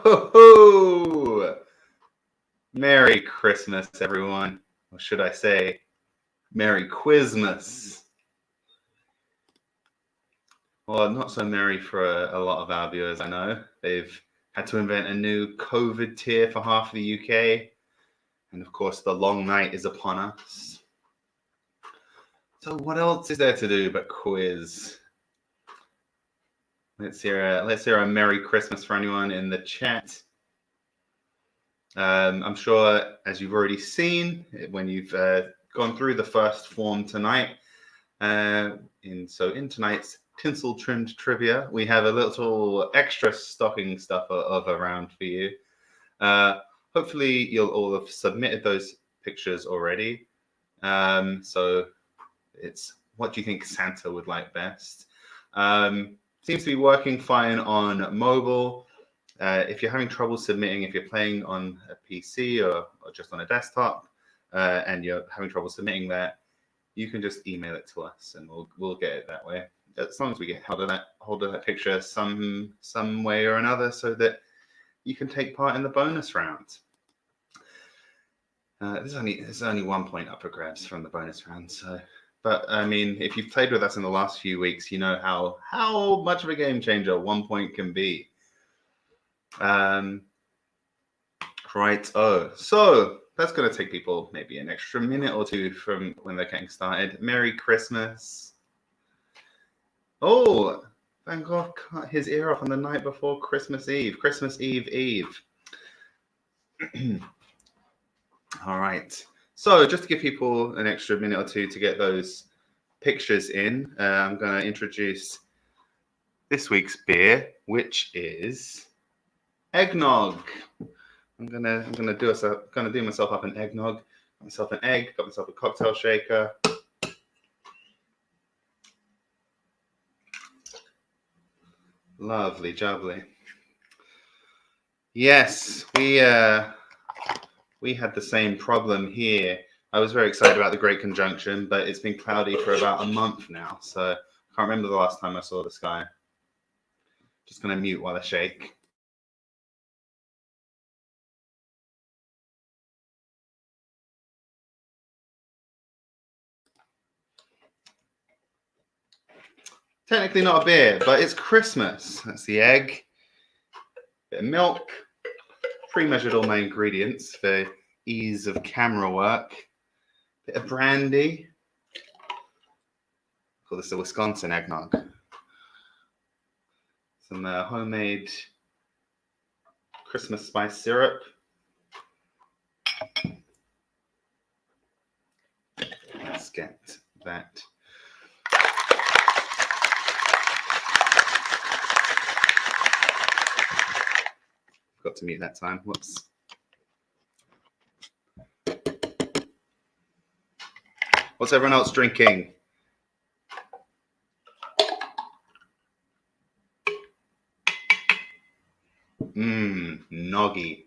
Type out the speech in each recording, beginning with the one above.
ho, ho! Merry Christmas, everyone. Or should I say, Merry Quizmas. Well, not so merry for a lot of our viewers, I know. They've had to invent a new COVID tier for half of the UK. And of course, the long night is upon us. So what else is there to do but quiz? Let's hear a Merry Christmas for anyone in the chat. I'm sure, as you've already seen, when you've gone through the first form tonight, in tonight's tinsel trimmed trivia, we have a little extra stocking stuffer of a round for you. Hopefully, you'll all have submitted those pictures already. So it's what do you think Santa would like best? Seems to be working fine on mobile. If you're having trouble submitting, if you're playing on a PC or just on a desktop, and you're having trouble submitting that, you can just email it to us, and we'll get it that way. As long as we get hold of that picture some way or another, so that you can take part in the bonus round. There's only 1 point up for grabs from the bonus round, so. But I mean, if you've played with us in the last few weeks, you know how much of a game changer 1 point can be. Right. Oh, so that's going to take people maybe an extra minute or two from when they're getting started. Merry Christmas. Oh, Van Gogh cut his ear off on the night before Christmas Eve. Christmas Eve. All right. So just to give people an extra minute or two to get those pictures in, I'm going to introduce this week's beer, which is eggnog. I'm gonna do myself up an eggnog. Got myself an egg. Got myself a cocktail shaker. Lovely jubbly. Yes, we had the same problem here. I was very excited about the Great Conjunction, but it's been cloudy for about a month now, so I can't remember the last time I saw the sky. Just gonna mute while I shake. Technically not a beer, but it's Christmas. That's the egg, bit of milk, pre-measured all my ingredients for ease of camera work, bit of brandy. Call this a Wisconsin eggnog. Some homemade Christmas spice syrup. Let's get that. Forgot to mute that time. Whoops. What's everyone else drinking? Noggy.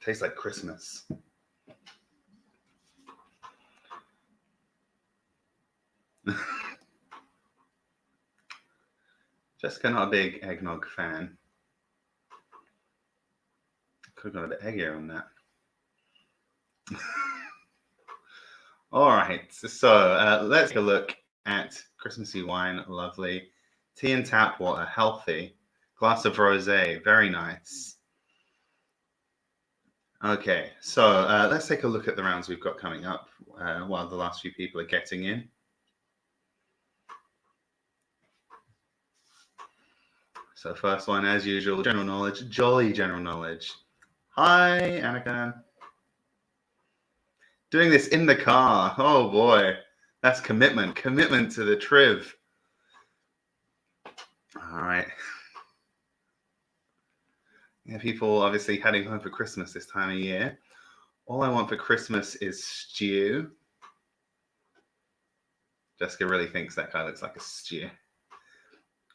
Tastes like Christmas. Jessica, not a big eggnog fan. Could have got a bit eggier on that. All right, so let's take a look at Christmassy wine. Lovely. Tea and tap water, healthy. Glass of rosé, very nice. Okay, so let's take a look at the rounds we've got coming up while the last few people are getting in. So first one, as usual, general knowledge, jolly general knowledge. Hi, Annika. Doing this in the car. Oh boy, that's commitment to the triv. All right. Yeah, people obviously heading home for Christmas this time of year. All I want for Christmas is stew. Jessica really thinks that guy looks like a stew.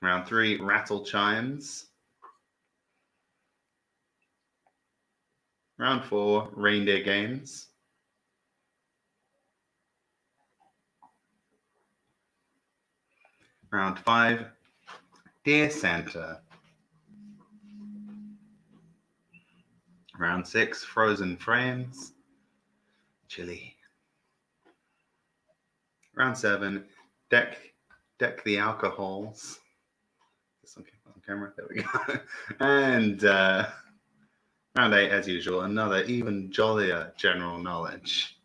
Round 3, rattle chimes. Round 4, reindeer games. Round 5, Dear Santa. Round 6, Frozen Frames. Chili. Round 7, Deck the Alcohols. This on camera. There we go. And round 8, as usual, another even jollier general knowledge.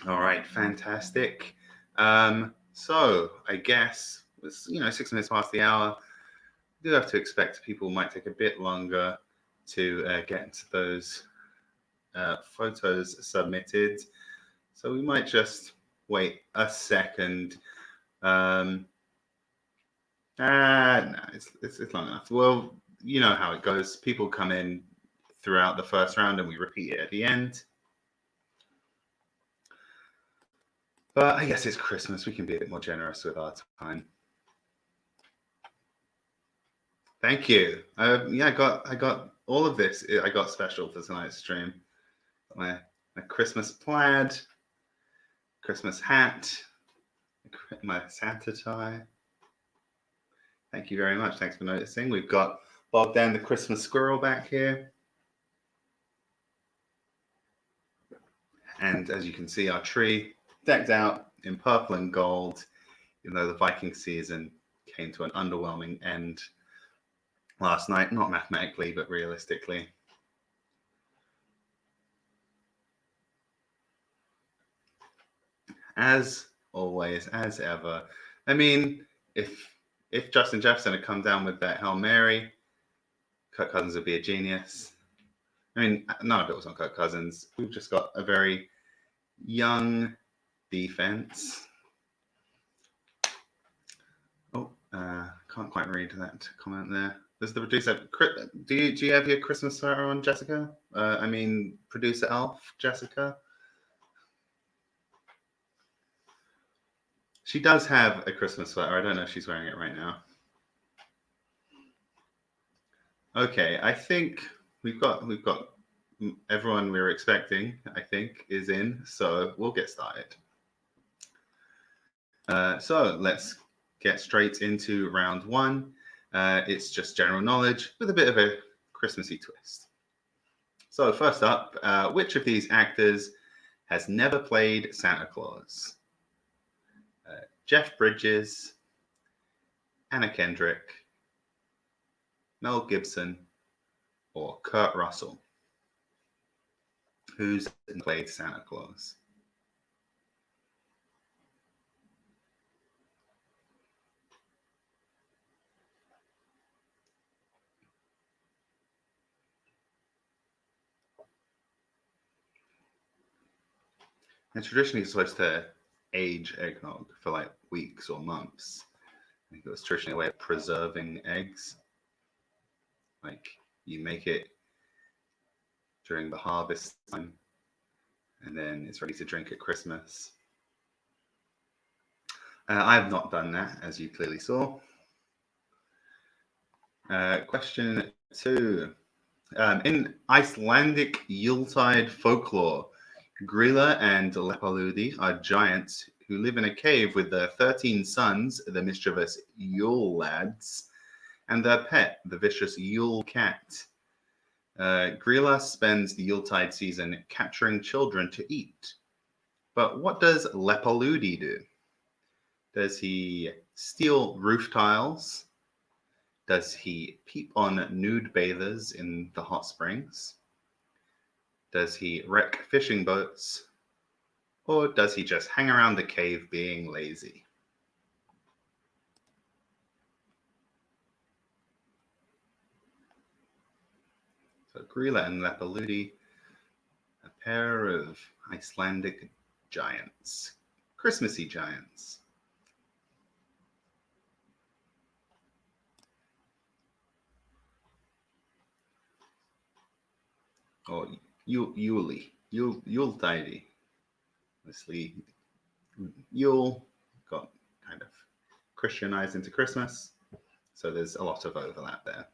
All right, fantastic. So I guess it's 6 minutes past the hour. I do have to expect people might take a bit longer to get into those photos submitted. So we might just wait a second. No, it's long enough. Well, you know how it goes. People come in throughout the first round and we repeat it at the end. But I guess it's Christmas. We can be a bit more generous with our time. Thank you. Yeah, I got all of this. I got special for tonight's stream. My Christmas plaid, Christmas hat, my Santa tie. Thank you very much. Thanks for noticing. We've got Bob Dan the Christmas squirrel back here. And as you can see, our tree decked out in purple and gold, even though the Viking season came to an underwhelming end last night, not mathematically, but realistically. As always, as ever. I mean, if Justin Jefferson had come down with that Hail Mary, Kirk Cousins would be a genius. I mean, none of it was on Kirk Cousins. We've just got a very young defense. Oh, can't quite read that comment there. Does the producer? Do you have your Christmas sweater on, Jessica? I mean, producer Elf, Jessica. She does have a Christmas sweater. I don't know if she's wearing it right now. Okay, I think we've got everyone we were expecting, I think, is in. So we'll get started. So let's get straight into round 1. It's just general knowledge with a bit of a Christmassy twist. So first up, which of these actors has never played Santa Claus? Jeff Bridges, Anna Kendrick, Mel Gibson, or Kurt Russell? Who's played Santa Claus? And traditionally, it's supposed to age eggnog for like weeks or months. I think it was traditionally a way of preserving eggs. Like you make it during the harvest time, and then it's ready to drink at Christmas. I have not done that, as you clearly saw. Question 2. In Icelandic Yuletide folklore, Grilla and Lepaludi are giants who live in a cave with their 13 sons, the mischievous Yule lads, and their pet, the vicious Yule cat. Grilla spends the Yuletide season capturing children to eat. But what does Lepaludi do? Does he steal roof tiles? Does he peep on nude bathers in the hot springs? Does he wreck fishing boats? Or does he just hang around the cave being lazy? So Grilla and Lepaludi, a pair of Icelandic giants, Christmassy giants. Or Yuletide. Obviously, Yule got kind of Christianized into Christmas, so there's a lot of overlap there.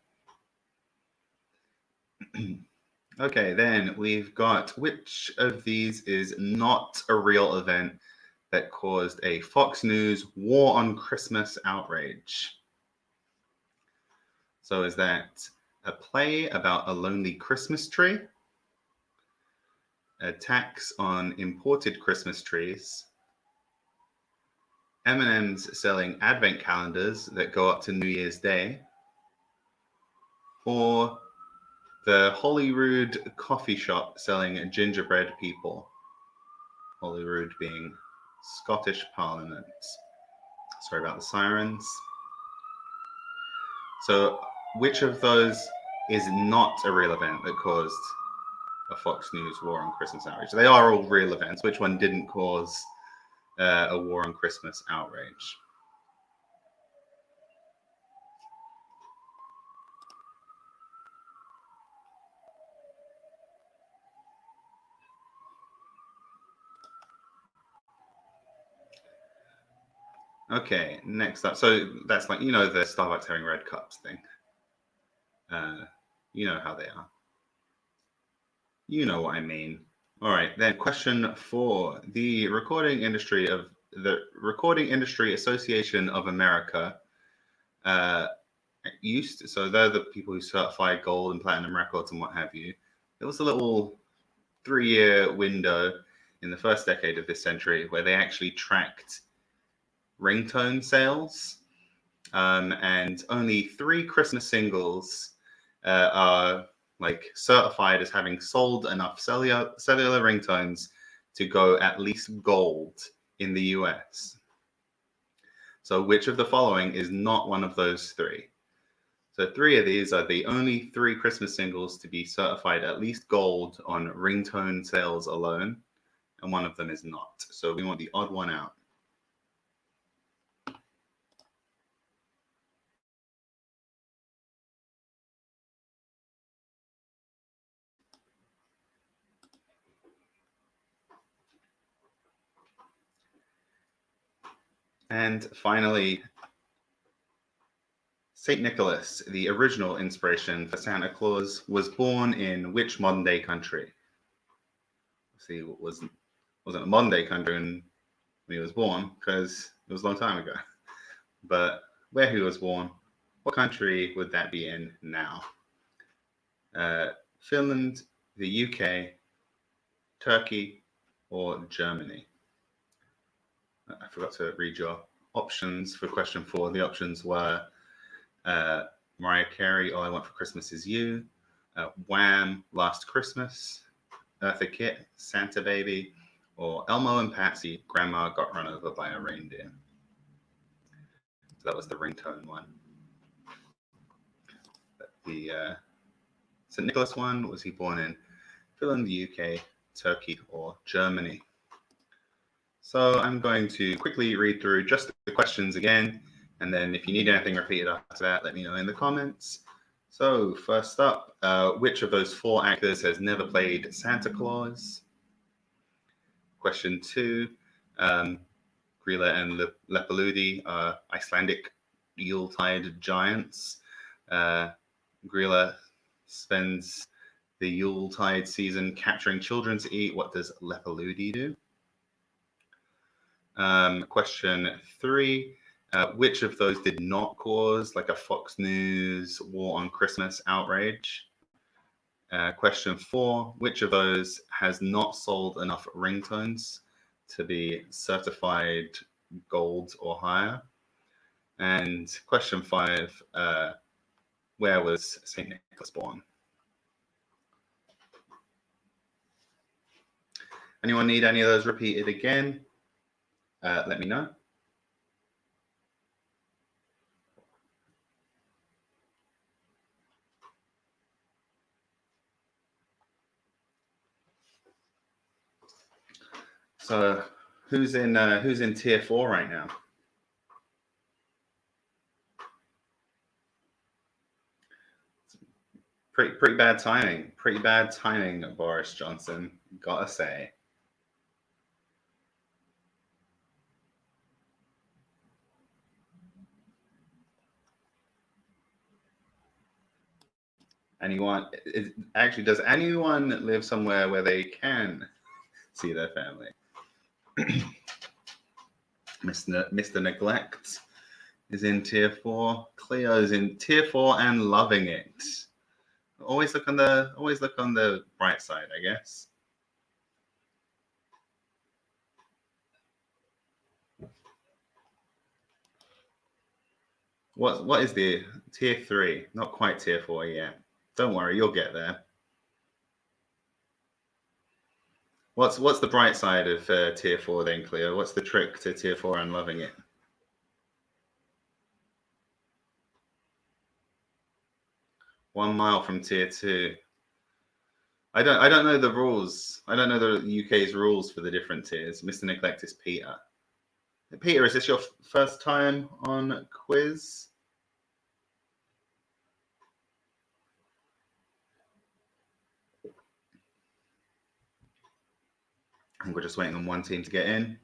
Okay, then we've got which of these is not a real event that caused a Fox News War on Christmas outrage? So is that A play about a lonely Christmas tree. A tax on imported Christmas trees. M&M's selling advent calendars that go up to New Year's Day. Or the Holyrood coffee shop selling gingerbread people. Holyrood being Scottish Parliament. Sorry about the sirens. So which of those is not a real event that caused a Fox News war on Christmas outrage? They are all real events. Which one didn't cause a war on Christmas outrage? Okay, next up. So that's like, the Starbucks having red cups thing. You know how they are. You know what I mean. All right, then question 4. The Recording Industry Association of America so they're the people who certify gold and platinum records and what have you. There was a little 3-year window in the first decade of this century where they actually tracked ringtone sales, and only 3 Christmas singles are like certified as having sold enough cellular ringtones to go at least gold in the US. So which of the following is not one of those 3? So 3 of these are the only 3 Christmas singles to be certified at least gold on ringtone sales alone, and one of them is not. So we want the odd one out. And finally, St. Nicholas, the original inspiration for Santa Claus, was born in which modern day country? See, it wasn't a modern day country when he was born, because it was a long time ago. But where he was born, what country would that be in now? Finland, the UK, Turkey, or Germany? I forgot to read your options for question 4. The options were Mariah Carey, All I Want for Christmas Is You, Wham, Last Christmas, Eartha Kitt, Santa Baby, or Elmo and Patsy, Grandma Got Run Over by a Reindeer. So that was the ringtone one. The St. Nicholas one, was he born in Finland, the UK, Turkey, or Germany? So I'm going to quickly read through just the questions again, and then if you need anything repeated after that, let me know in the comments. So first up, which of those 4 actors has never played Santa Claus? Question 2, Grilla and Lepaludi are Icelandic Yuletide giants. Grilla spends the Yuletide season capturing children to eat. What does Lepaludi do? Question 3, which of those did not cause like a Fox News war on Christmas outrage? Question 4, which of those has not sold enough ringtones to be certified gold or higher? And question 5, where was St. Nicholas born? Anyone need any of those repeated again? Let me know. So who's in tier 4 right now? Pretty bad timing. Pretty bad timing, Boris Johnson, gotta say. Does anyone live somewhere where they can see their family? Mr. Neglect is in tier 4. Cleo is in tier 4 and loving it. always look on the bright side, I guess. What is the tier 3? Not quite tier 4 yet. Don't worry, you'll get there. What's the bright side of tier 4 then, Cleo? What's the trick to tier 4 and loving it? 1 mile from tier 2. I don't know the rules. I don't know the UK's rules for the different tiers. Mr. Neglect is Peter. Peter, is this your first time on quiz? I think we're just waiting on one team to get in.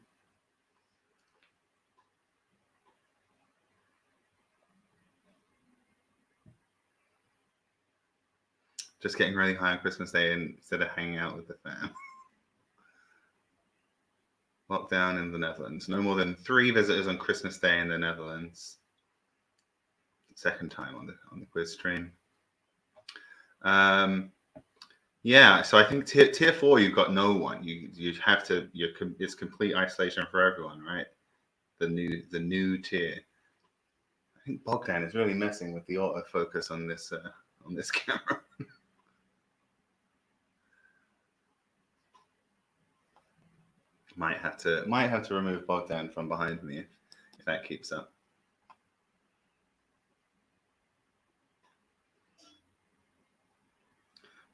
Just getting really high on Christmas Day instead of hanging out with the fam. Lockdown in the Netherlands. No more than 3 visitors on Christmas Day in the Netherlands. Second time on the quiz stream. Yeah, so I think tier 4 you've got no one. You have to. It's complete isolation for everyone, right? The new tier. I think Bogdan is really messing with the autofocus on this camera. Might have to remove Bogdan from behind me if that keeps up.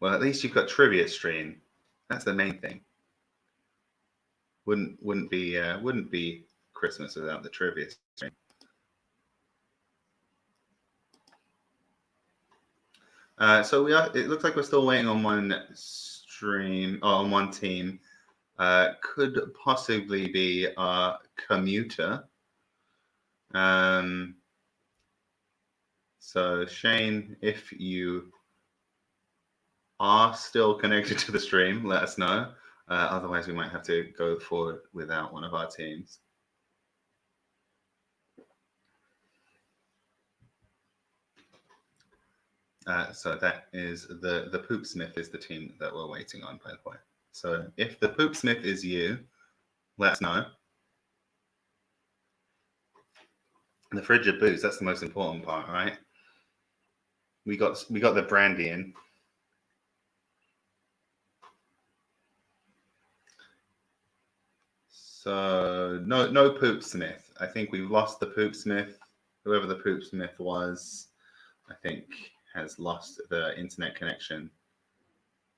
Well, at least you've got trivia stream. That's the main thing. Wouldn't be Christmas without the trivia stream. So it looks like we're still waiting on one stream, on one team. Could possibly be our commuter. So Shane, if you are still connected to the stream, let us know. Otherwise, we might have to go forward without one of our teams. So that is the Poopsmith is the team that we're waiting on, by the way. So if the Poopsmith is you, let us know. And the frigid booze, that's the most important part, right? We got the brandy in. So no Poopsmith. I think we've lost the Poopsmith. Whoever the Poopsmith was, I think has lost the internet connection.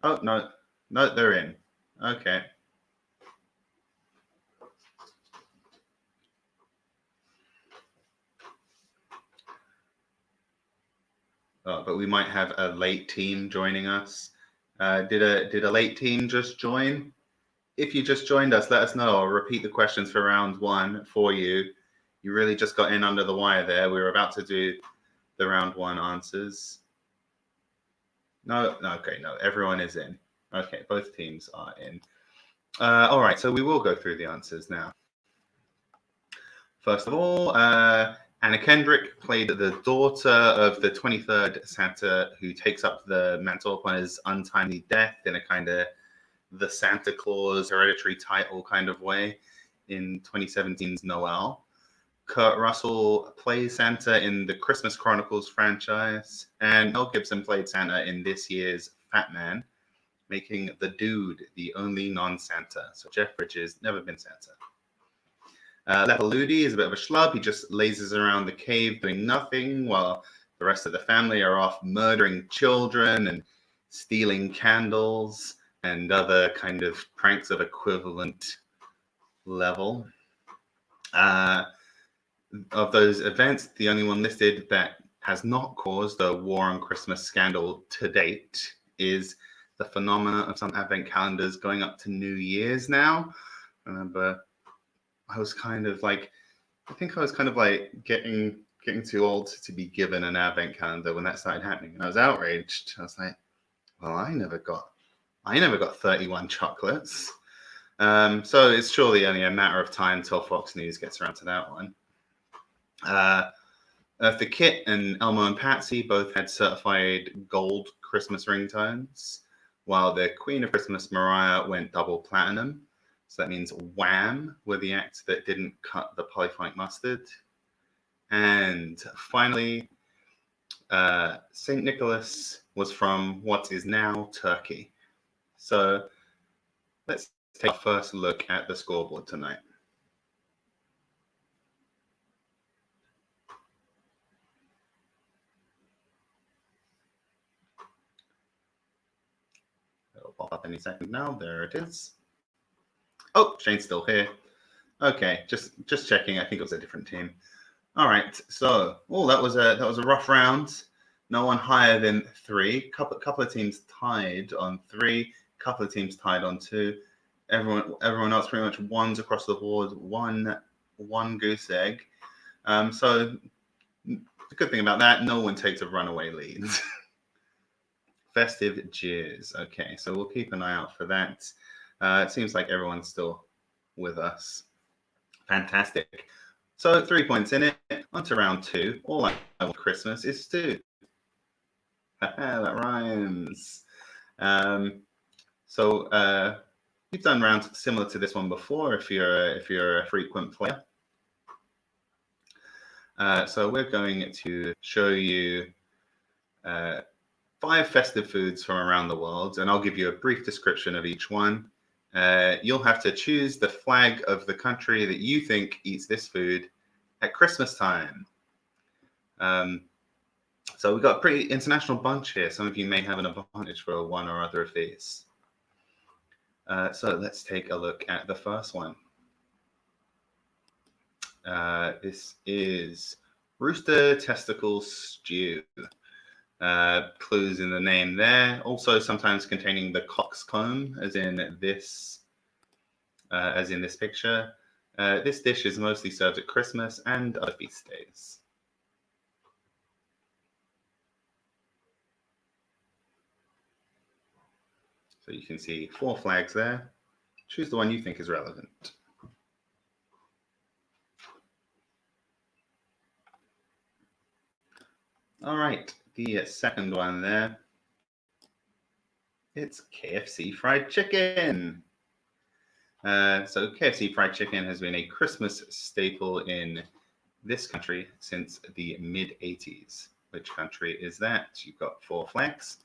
Oh, no, they're in. Okay. Oh, but we might have a late team joining us. Did a late team just join? If you just joined us, let us know. I'll repeat the questions for round 1 for you. You really just got in under the wire there. We were about to do the round 1 answers. No, everyone is in. Okay, both teams are in. All right, so we will go through the answers now. First of all, Anna Kendrick played the daughter of the 23rd Santa, who takes up the mantle upon his untimely death in a kind of the Santa Claus hereditary title kind of way in 2017's Noel. Kurt Russell plays Santa in the Christmas Chronicles franchise, and Mel Gibson played Santa in this year's Fat Man, making the Dude the only non-Santa. So Jeff Bridges never been Santa. Lepaludi is a bit of a schlub. He just lazes around the cave doing nothing while the rest of the family are off murdering children and stealing candles and other kind of pranks of equivalent level. Of those events, the only one listed that has not caused a war on Christmas scandal to date is the phenomena of some advent calendars going up to New Year's now. I remember I was kind of like getting too old to be given an advent calendar when that started happening, and I was outraged. I was like, well, I never got 31 chocolates. So it's surely only a matter of time till Fox News gets around to that one. Eartha Kitt and Elmo and Patsy both had certified gold Christmas ringtones, while the Queen of Christmas, Mariah, went double platinum. So that means Wham were the act that didn't cut the polyphonic mustard. And finally, St. Nicholas was from what is now Turkey. So let's take a first look at the scoreboard tonight. It'll pop up any second now. There it is. Oh, Shane's still here. Okay, just checking. I think it was a different team. All right. So, that was a rough round. No one higher than 3. Couple of teams tied on 3. Couple of teams tied on 2. Everyone else pretty much ones across the board. One goose egg. So the good thing about that, no one takes a runaway lead. Festive jeers. Okay, so we'll keep an eye out for that. It seems like everyone's still with us. Fantastic. So 3 points in it. On to round 2. All I want for Christmas is stew. That rhymes. So you've done rounds similar to this one before if you're a frequent player. So we're going to show you 5 festive foods from around the world, and I'll give you a brief description of each one. You'll have to choose the flag of the country that you think eats this food at Christmas time. So we've got a pretty international bunch here. Some of you may have an advantage for one or other of these. So let's take a look at the first one. This is rooster testicle stew. Clues in the name there. Also sometimes containing the coxcomb, as in this picture. This dish is mostly served at Christmas and other feast days. So you can see 4 flags there. Choose the one you think is relevant. All right, the second one there. It's KFC fried chicken. So KFC fried chicken has been a Christmas staple in this country since the mid-80s. Which country is that? You've got 4 flags.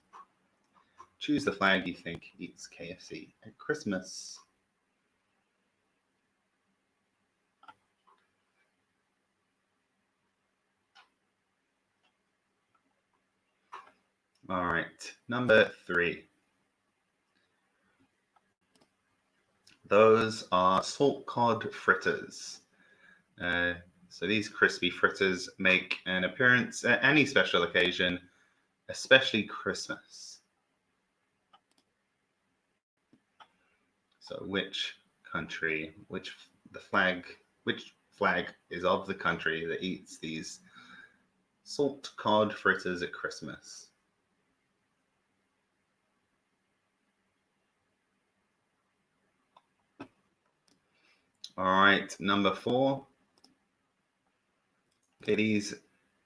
Choose the flag you think eats KFC at Christmas. All right, number 3. Those are salt cod fritters. So these crispy fritters make an appearance at any special occasion, especially Christmas. So which flag is of the country that eats these salt cod fritters at Christmas? All right, number 4. Okay, these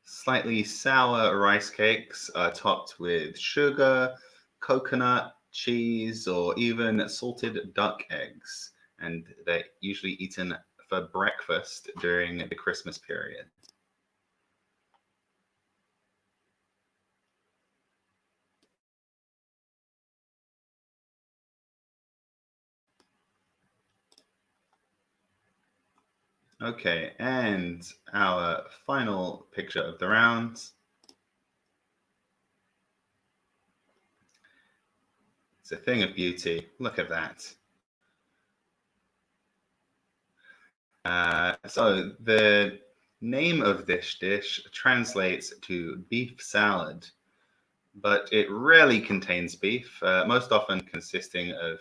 slightly sour rice cakes are topped with sugar, coconut, cheese, or even salted duck eggs, and they're usually eaten for breakfast during the Christmas period. Okay, and our final picture of the round. It's a thing of beauty. Look at that. So the name of this dish translates to beef salad, but it rarely contains beef, most often consisting of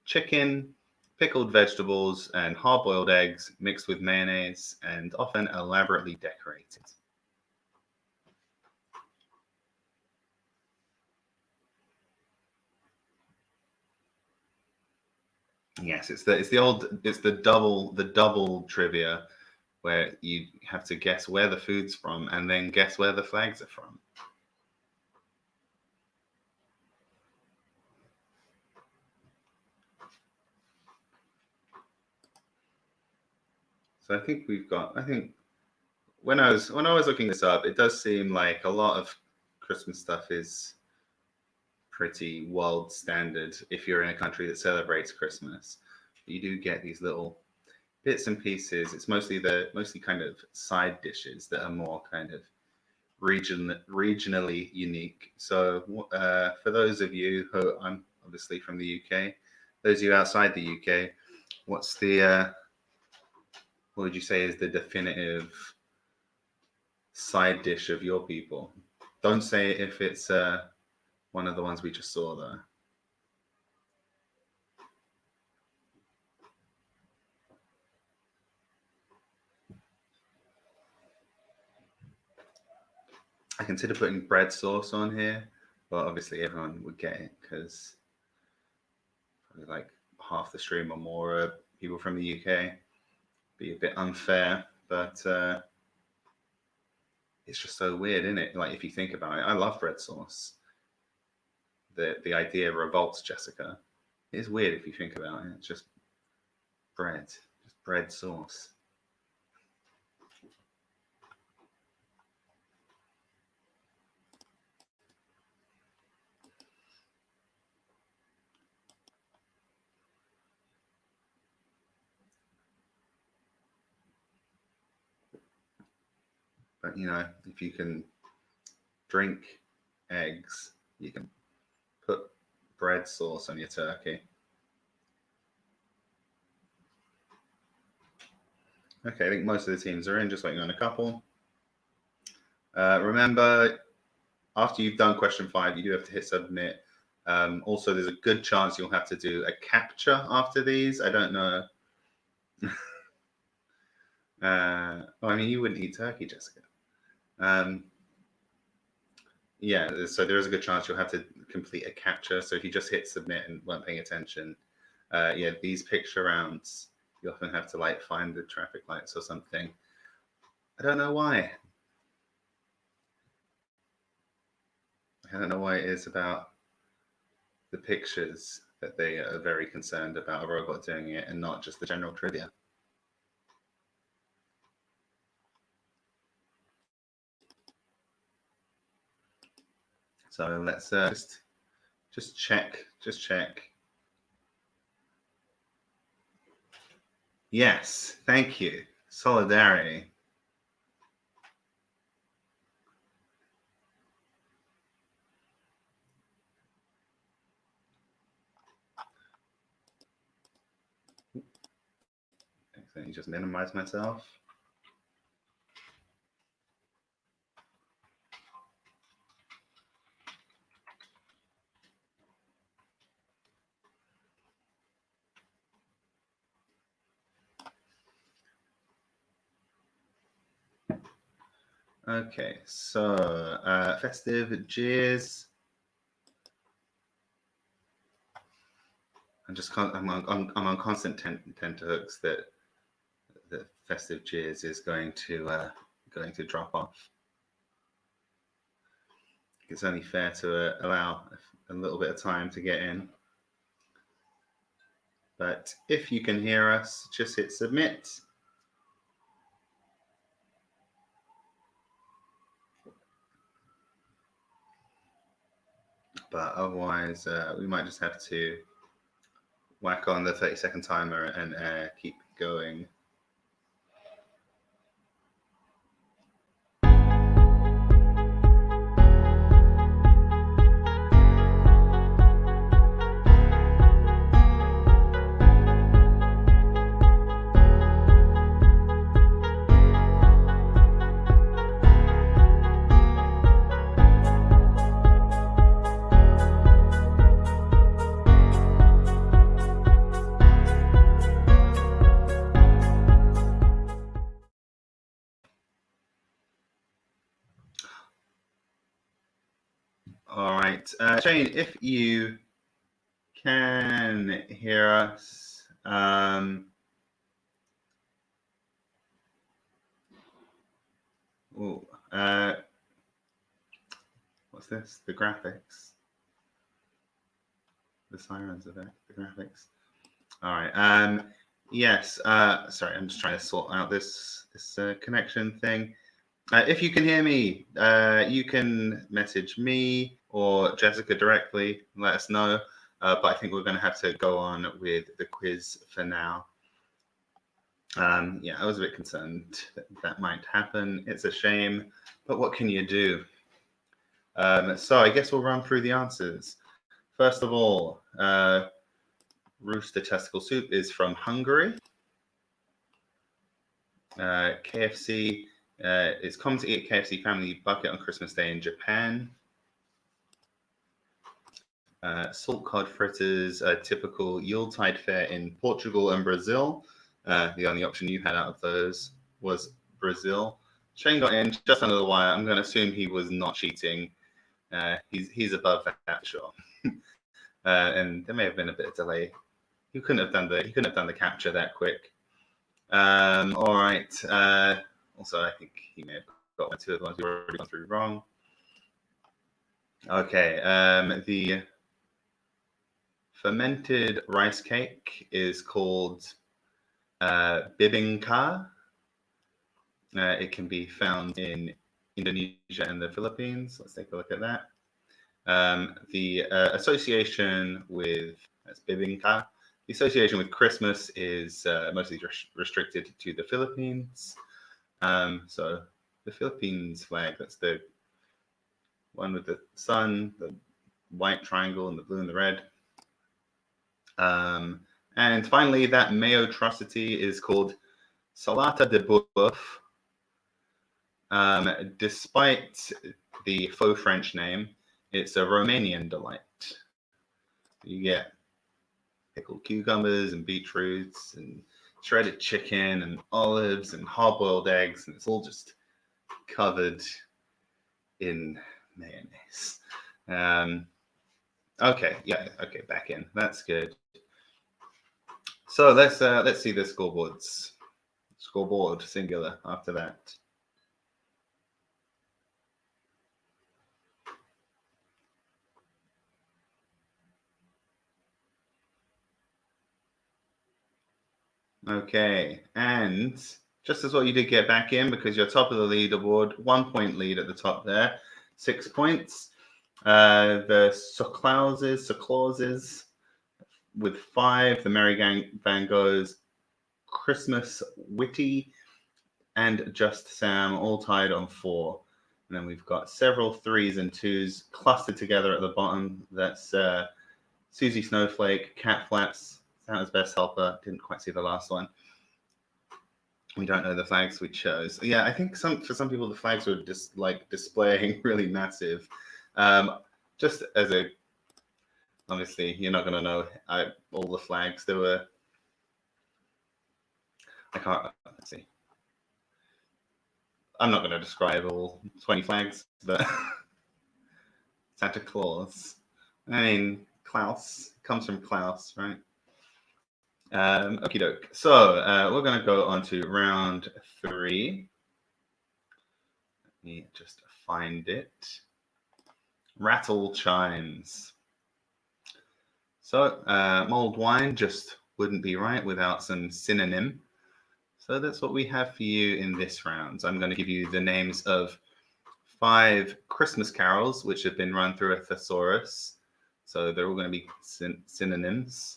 chicken, pickled vegetables, and hard-boiled eggs mixed with mayonnaise and often elaborately decorated. Yes, it's the double trivia where you have to guess where the food's from and then guess where the flags are from. So I think we've got. I think when I was looking this up, it does seem like a lot of Christmas stuff is pretty world standard if you're in a country that celebrates Christmas. You do get these little bits and pieces. It's mostly kind of side dishes that are more kind of regionally unique. So for those of you who I'm obviously from the UK, those of you outside the UK, what's the what would you say is the definitive side dish of your people? Don't say if it's one of the ones we just saw though. I consider putting bread sauce on here, but obviously everyone would get it because like half the stream or more are people from the UK. Be a bit unfair, but it's just so weird, isn't it? Like if you think about it, I love bread sauce. The idea revolts Jessica. It's weird if you think about it. It's just bread sauce. But you know, if you can drink eggs, you can put bread sauce on your turkey. Okay, I think most of the teams are in, just waiting on a couple. Remember, after you've done question 5, you do have to hit submit. Also, there's a good chance you'll have to do a capture after these. I don't know. Well, I mean, you wouldn't eat turkey, Jessica. Yeah, so there is a good chance you'll have to complete a capture. So if you just hit submit and weren't paying attention, yeah, these picture rounds, you often have to like find the traffic lights or something. I don't know why. I don't know why it is about the pictures that they are very concerned about a robot doing it and not just the general trivia. So let's just check. Yes, thank you. Solidarity. Let me just minimize myself. Okay, so festive cheers. I'm on constant tenterhooks that festive cheers is going to drop off. It's only fair to allow a little bit of time to get in. But if you can hear us, just hit submit. But otherwise, we might just have to whack on the 30-second timer and keep going. All right, Shane, if you can hear us, what's this? The graphics, the sirens of it, the graphics. All right. Yes. Sorry, I'm just trying to sort out this connection thing. If you can hear me, you can message me or Jessica directly. Let us know. But I think we're going to have to go on with the quiz for now. Yeah, I was a bit concerned that might happen. It's a shame, but what can you do? So I guess we'll run through the answers. First of all, rooster testicle soup is from Hungary. KFC, it's common to eat KFC family bucket on Christmas Day in Japan. Salt cod fritters, a typical Yuletide fare in Portugal and Brazil. The only option you had out of those was Brazil. Shane got in just under the wire. I'm going to assume he was not cheating. He's above that, sure. And there may have been a bit of delay. He couldn't have done the capture that quick. All right. Also, I think he may have got two of the ones we already gone through wrong. Okay. The fermented rice cake is called bibingka. It can be found in Indonesia and the Philippines. Let's take a look at that. The association with bibingka. The association with Christmas is mostly restricted to the Philippines. So the Philippines flag, that's the one with the sun, the white triangle, and the blue and the red. And finally, that mayotrocity is called salata de boeuf. Despite the faux French name, it's a Romanian delight. You get pickled cucumbers and beetroots and shredded chicken and olives and hard-boiled eggs, and it's all just covered in mayonnaise. Okay, back in. That's good. So let's see the scoreboards. Scoreboard singular after that. Okay, and just as well, you did get back in because you're top of the leaderboard, 1 point lead at the top there, 6 points. The Soclauses with 5, the Merry Van Goghs, Christmas Witty, and Just Sam all tied on 4. And then we've got several 3s and 2s clustered together at the bottom. That's Susie Snowflake, Cat Flaps, Santa's Best Helper. Didn't quite see the last one. We don't know the flags we chose. Yeah, I think for some people the flags were just like displaying really massive. Just as a, obviously you're not going to know all the flags. There were, let's see. I'm not going to describe all 20 flags, but Santa Claus. I mean, Klaus comes from Klaus, right? Okie doke. So we're going to go on to round 3. Let me just find it. Rattle chimes. So mulled wine just wouldn't be right without some synonym. So that's what we have for you in this round. So I'm going to give you the names of 5 Christmas carols which have been run through a thesaurus. So they're all going to be synonyms.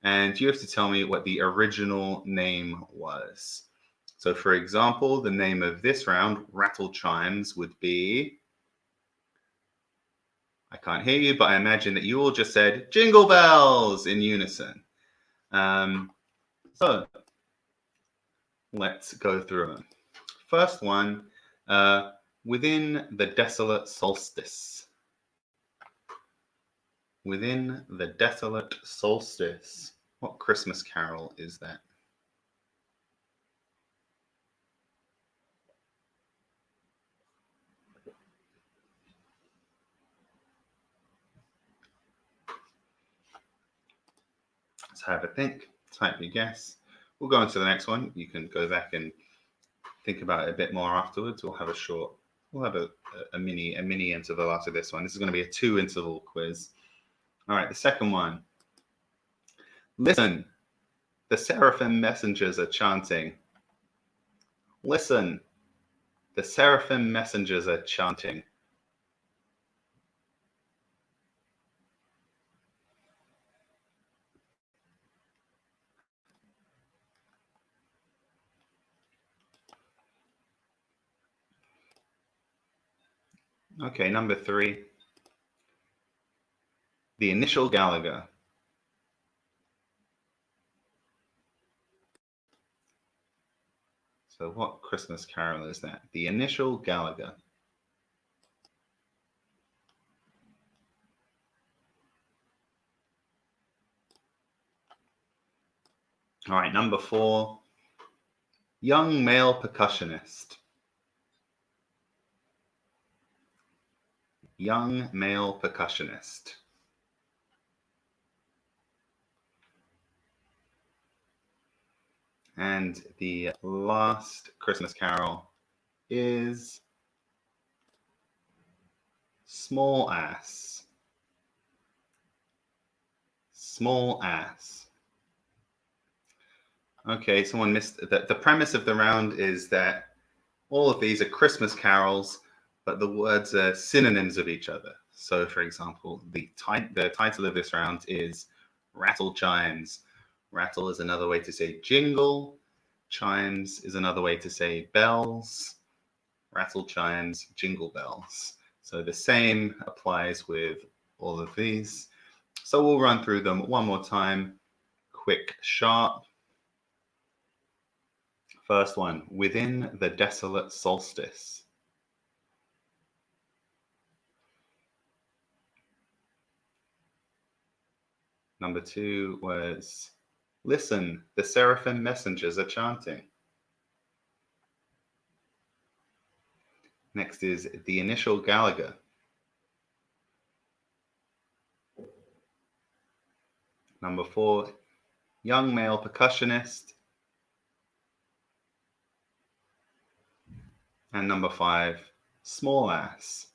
And you have to tell me what the original name was. So for example, the name of this round, Rattle Chimes, would be, I can't hear you, but I imagine that you all just said Jingle Bells in unison. So let's go through them. First one, Within the Desolate Solstice. Within the Desolate Solstice. What Christmas carol is that? Let's have a think. Type your guess. We'll go on to the next one. You can go back and think about it a bit more afterwards. We'll have a mini interval after this one. This is going to be a 2-interval quiz. All right, the second one. Listen, the seraphim messengers are chanting. Listen, the seraphim messengers are chanting. Okay, number 3. The initial Gallagher. So what Christmas carol is that? The initial Gallagher. All right, number 4. Young male percussionist. Young male percussionist. And the last Christmas carol is Small Ass. Small Ass. Okay, someone missed the premise of the round is that all of these are Christmas carols, but the words are synonyms of each other. So, for example, the title of this round is Rattle Chimes. Rattle is another way to say jingle. Chimes is another way to say bells. Rattle chimes, jingle bells. So the same applies with all of these. So we'll run through them one more time. Quick, sharp. First one, within the desolate solstice. Number 2 was, listen, the seraphim messengers are chanting. Next is the initial Gallagher. Number 4, young male percussionist. And number 5, small ass.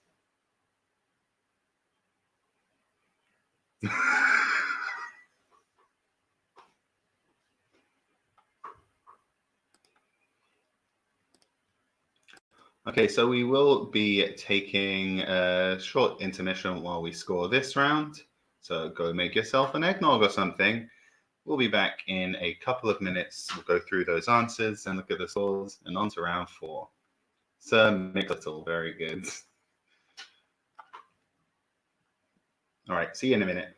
Okay, so we will be taking a short intermission while we score this round. So go make yourself an eggnog or something. We'll be back in a couple of minutes. We'll go through those answers and look at the scores and on to round 4. Sir Micklittle, very good. All right, see you in a minute.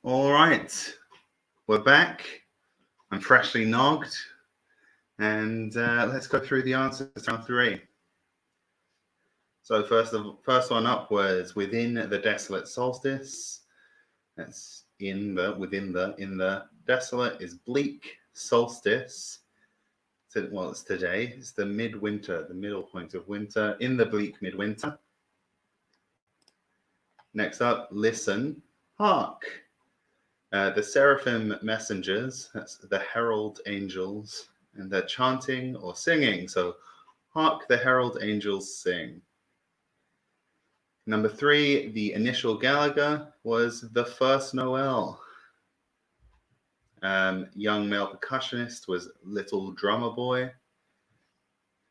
All right, we're back. I'm freshly nogged, and let's go through the answers to round 3. So first one up was within the desolate solstice. That's in the desolate is bleak solstice. So, well, it's today. It's the midwinter, the middle point of winter, in the bleak midwinter. Next up, listen, hark. The seraphim messengers, that's the herald angels, and they're chanting or singing. So, hark the herald angels sing. Number 3, the initial Gallagher was the first Noel. Young male percussionist was Little Drummer Boy.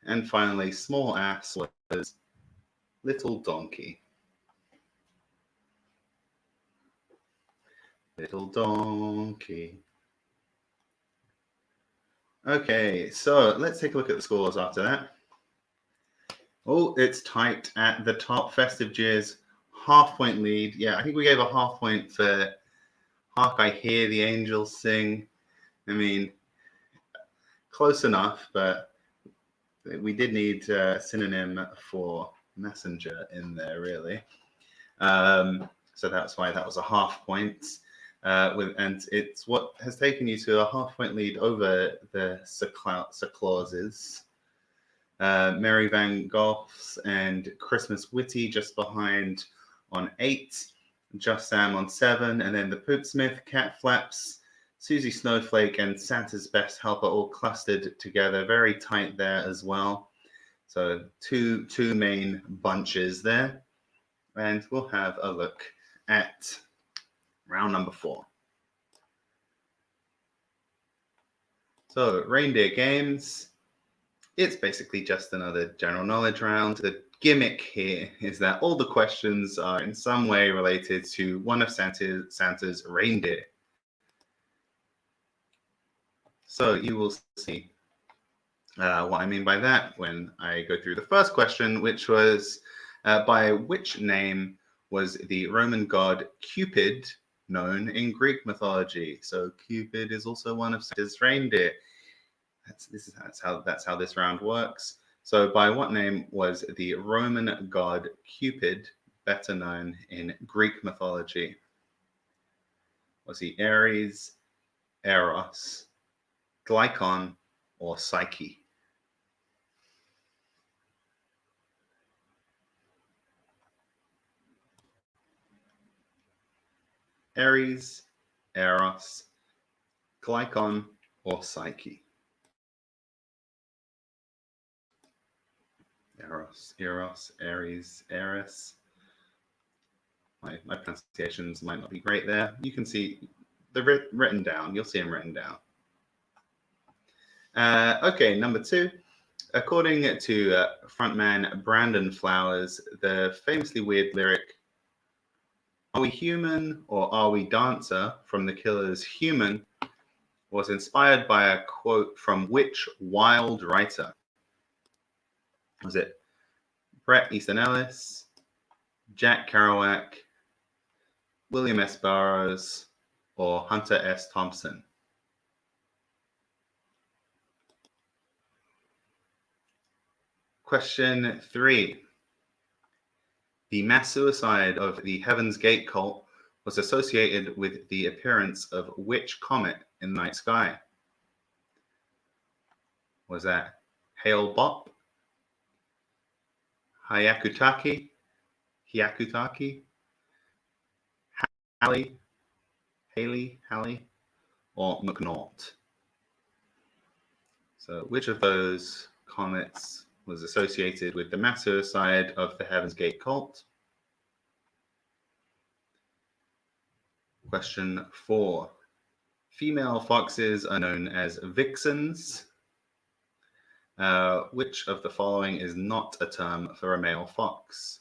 And finally, small ass was Little Donkey. Little Donkey. Okay, so let's take a look at the scores after that. Oh, it's tight at the top. Festive Jeers, half-point lead. Yeah, I think we gave a half point for Hark I Hear the Angels Sing. I mean, close enough, but we did need a synonym for messenger in there, really. So that's why that was a half point. And it's what has taken you to a half-point lead over the Clauses. Mary Van Gogh's and Christmas Witty just behind on 8, Just Sam on 7, and then the Pootsmith, Cat Flaps, Susie Snowflake, and Santa's Best Helper all clustered together, very tight there as well. So two main bunches there, and we'll have a look at round number 4. So reindeer games. It's basically just another general knowledge round. The gimmick here is that all the questions are in some way related to one of Santa's reindeer. So you will see what I mean by that when I go through the first question, which was by which name was the Roman god Cupid known in Greek mythology? So Cupid is also one of Santa's reindeer. That's how this round works. So by what name was the Roman god Cupid better known in Greek mythology? Was he Ares, Eros, Glycon, or Psyche? Ares, Eros, Glycon, or Psyche? Eros, Ares, Eris. My pronunciations might not be great there. You can see they're written down. You'll see them written down. Okay, number 2. According to frontman Brandon Flowers, the famously weird lyric, "Are we human or are we dancer?" from the Killer's Human was inspired by a quote from which wild writer? Was it Bret Easton Ellis, Jack Kerouac, William S. Burroughs, or Hunter S. Thompson? Question 3. The mass suicide of the Heaven's Gate cult was associated with the appearance of which comet in the night sky? Was that Hale-Bopp, Hyakutake, Halley, or McNaught? So which of those comets was associated with the mass suicide of the Heaven's Gate cult? Question 4. Female foxes are known as vixens. Which of the following is not a term for a male fox?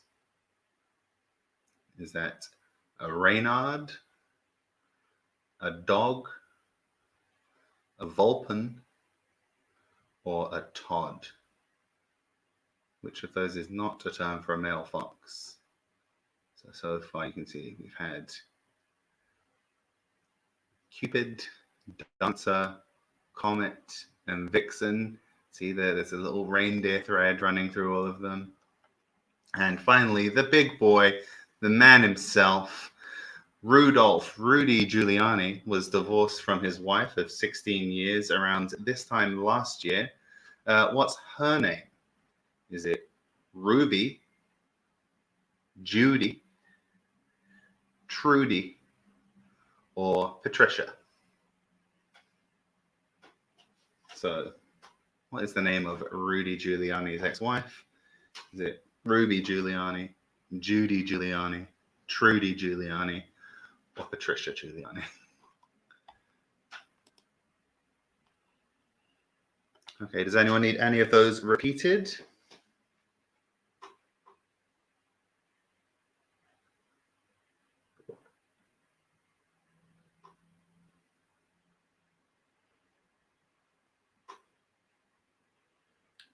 Is that a reynard, a dog, a vulpin, or a tod? Which of those is not a term for a male fox? So far you can see we've had Cupid, Dancer, Comet, and Vixen. See there's a little reindeer thread running through all of them. And finally, the big boy, the man himself, Rudy Giuliani, was divorced from his wife of 16 years around this time last year. What's her name? Is it Ruby, Judy, Trudy, or Patricia? So, what is the name of Rudy Giuliani's ex-wife? Is it Ruby Giuliani, Judy Giuliani, Trudy Giuliani, or Patricia Giuliani? Okay, does anyone need any of those repeated?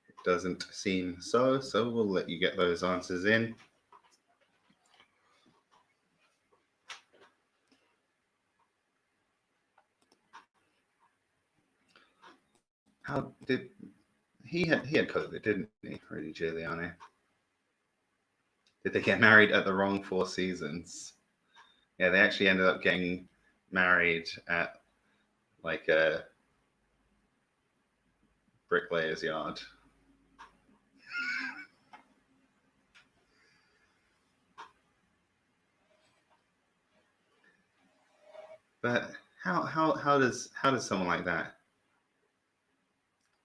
It doesn't seem so we'll let you get those answers in. How did he had COVID, didn't he, Rudy Giuliani? Did they get married at the wrong Four Seasons? Yeah, they actually ended up getting married at like a bricklayer's yard. But how does someone like that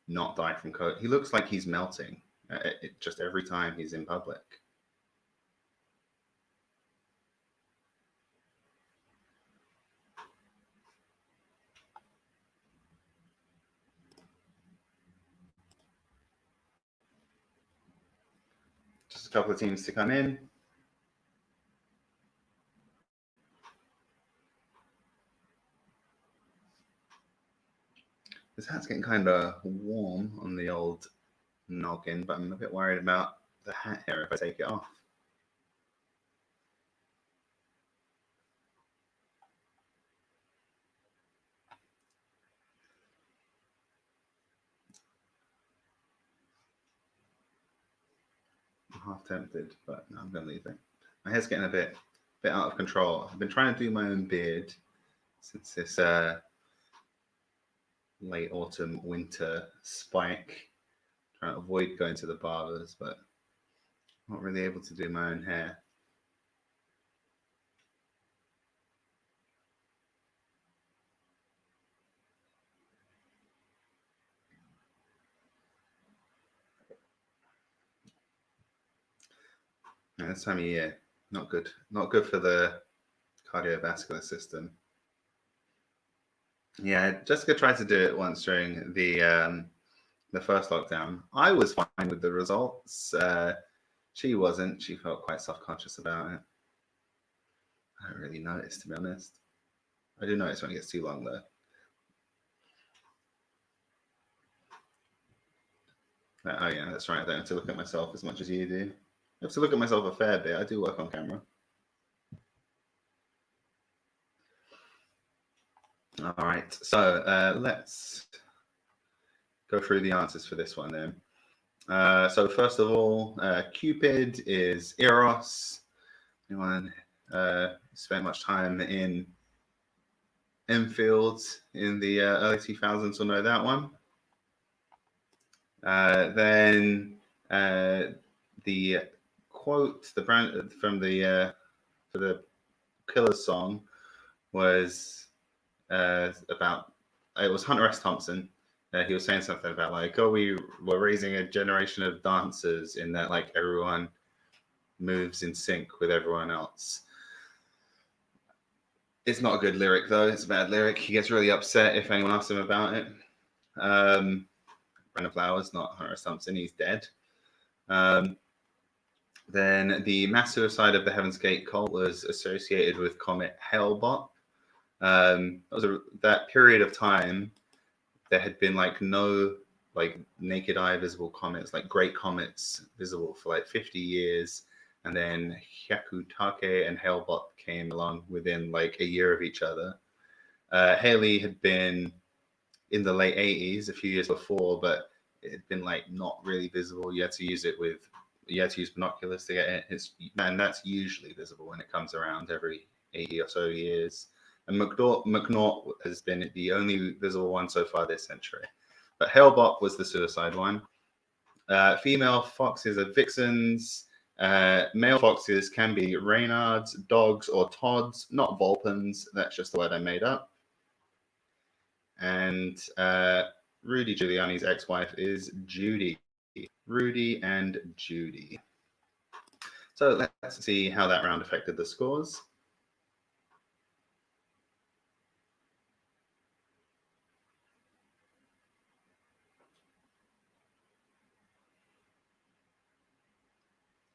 not die from COVID? He looks like he's melting just every time he's in public. Just a couple of teams to come in. This hat's getting kind of warm on the old noggin, but I'm a bit worried about the hat here if I take it off. I'm half tempted, but no, I'm going to leave it. My hair's getting a bit out of control. I've been trying to do my own beard since this late autumn winter spike. Trying to avoid going to the barbers, but not really able to do my own hair. And this time of year, not good for the cardiovascular system. Yeah, Jessica tried to do it once during the first lockdown. I was fine with the results. She wasn't. She felt quite self-conscious about it. I don't really notice, to be honest. I do notice when it gets too long, though. Oh yeah, that's right. I don't have to look at myself as much as you do. I have to look at myself a fair bit. I do work on camera. All right, so let's go through the answers for this one then. So first of all, Cupid is Eros. Anyone spent much time in Enfield in the early 2000s will know that one. Then the quote, the brand from the for the Killers song was about, it was Hunter S. Thompson. He was saying something about like, oh, we were raising a generation of dancers in that like everyone moves in sync with everyone else. It's not a good lyric though. It's a bad lyric. He gets really upset if anyone asks him about it. Brandon Flowers, not Hunter S. Thompson. He's dead. Then the mass suicide of the Heaven's Gate cult was associated with Comet Hale-Bopp. That period of time, there had been like no like naked eye visible comets, like great comets visible for like 50 years. And then Hyakutake and Hale-Bopp came along within like a year of each other. Haley had been in the late 80s, a few years before, but it had been like not really visible. You had to use binoculars to get it. And that's usually visible when it comes around every 80 or so years. And McNaught has been the only visible one so far this century. But Hale-Bopp was the suicide one. Female foxes are vixens. Male foxes can be Reynards, dogs, or Todds, not Vulpins. That's just the word I made up. And Rudy Giuliani's ex-wife is Judy. Rudy and Judy. So let's see how that round affected the scores.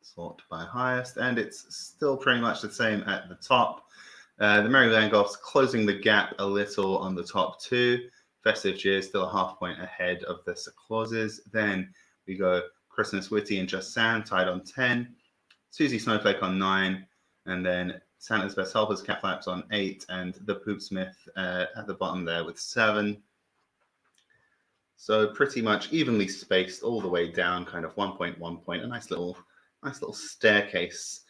Sort by highest, and it's still pretty much the same at the top. The Merry Van Goghs closing the gap a little on the top two. Festive Cheer still a half point ahead of the Clauses. Then we go Christmas Witty and Just Sam tied on 10. Susie Snowflake on 9. And then Santa's Best Helpers, Cat Flaps on 8. And the Poopsmith at the bottom there with 7. So pretty much evenly spaced all the way down, kind of 1 point, 1 point. A nice little staircase.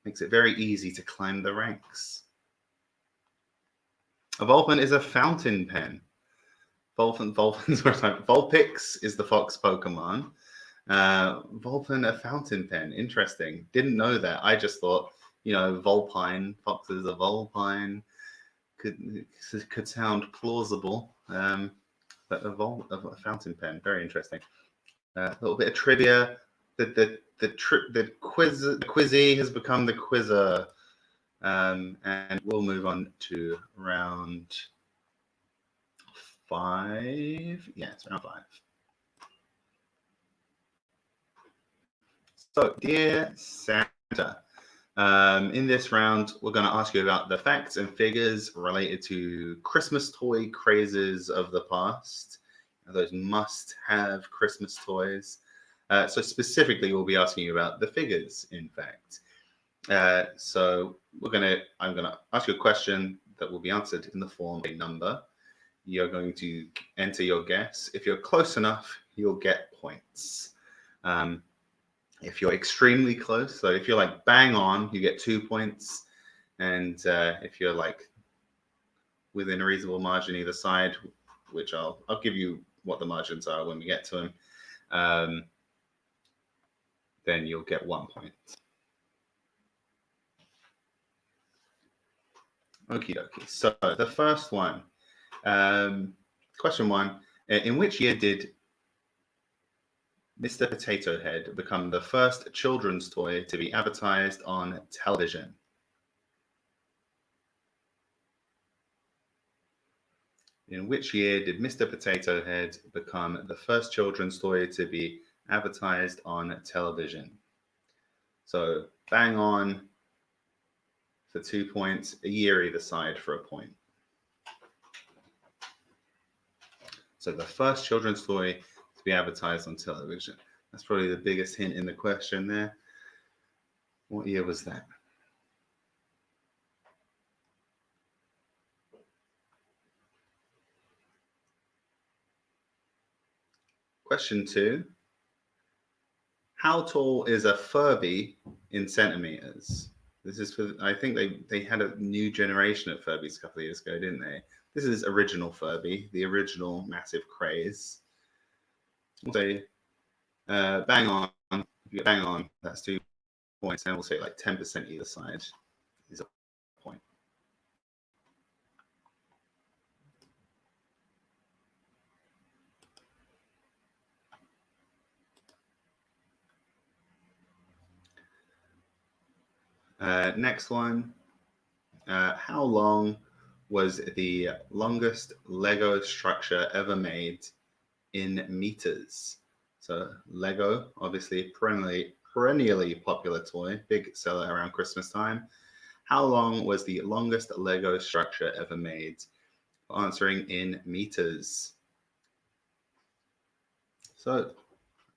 Makes it very easy to climb the ranks. A Vulpin is a fountain pen. Vulpix is the fox Pokemon. Vulpin, a fountain pen. Interesting. Didn't know that. I just thought, Vulpine, foxes are Vulpine. Could sound plausible. But a fountain pen, very interesting. A little bit of trivia. The Quizzy has become the Quizzer. And we'll move on to round 5. Yeah, it's round 5. So, dear Santa, in this round, we're going to ask you about the facts and figures related to Christmas toy crazes of the past. Those must-have Christmas toys. So specifically, we'll be asking you about the figures, in fact. So I'm gonna ask you a question that will be answered in the form of a number. You're going to enter your guess. If you're close enough, you'll get points. If you're extremely close, so if you're like bang on, you get 2 points. And if you're like within a reasonable margin either side, which I'll give you what the margins are when we get to them, then you'll get 1 point. Okie dokie. So the first one, question 1. In which year did Mr. Potato Head become the first children's toy to be advertised on television? In which year did Mr. Potato Head become the first children's toy to be advertised on television? So bang on for 2 points, a year either side for a point. So the first children's toy to be advertised on television. That's probably the biggest hint in the question there. What year was that? Question 2. How tall is a Furby in centimeters? This is for, I think they had a new generation of Furbies a couple of years ago, didn't they? This is original Furby, the original massive craze. So bang on, if you get bang on, that's 2 points, and we'll say like 10% either side is a point. Next one. How long was the longest Lego structure ever made in meters? So Lego, obviously perennially popular toy, big seller around Christmas time. How long was the longest Lego structure ever made? Answering in meters. So,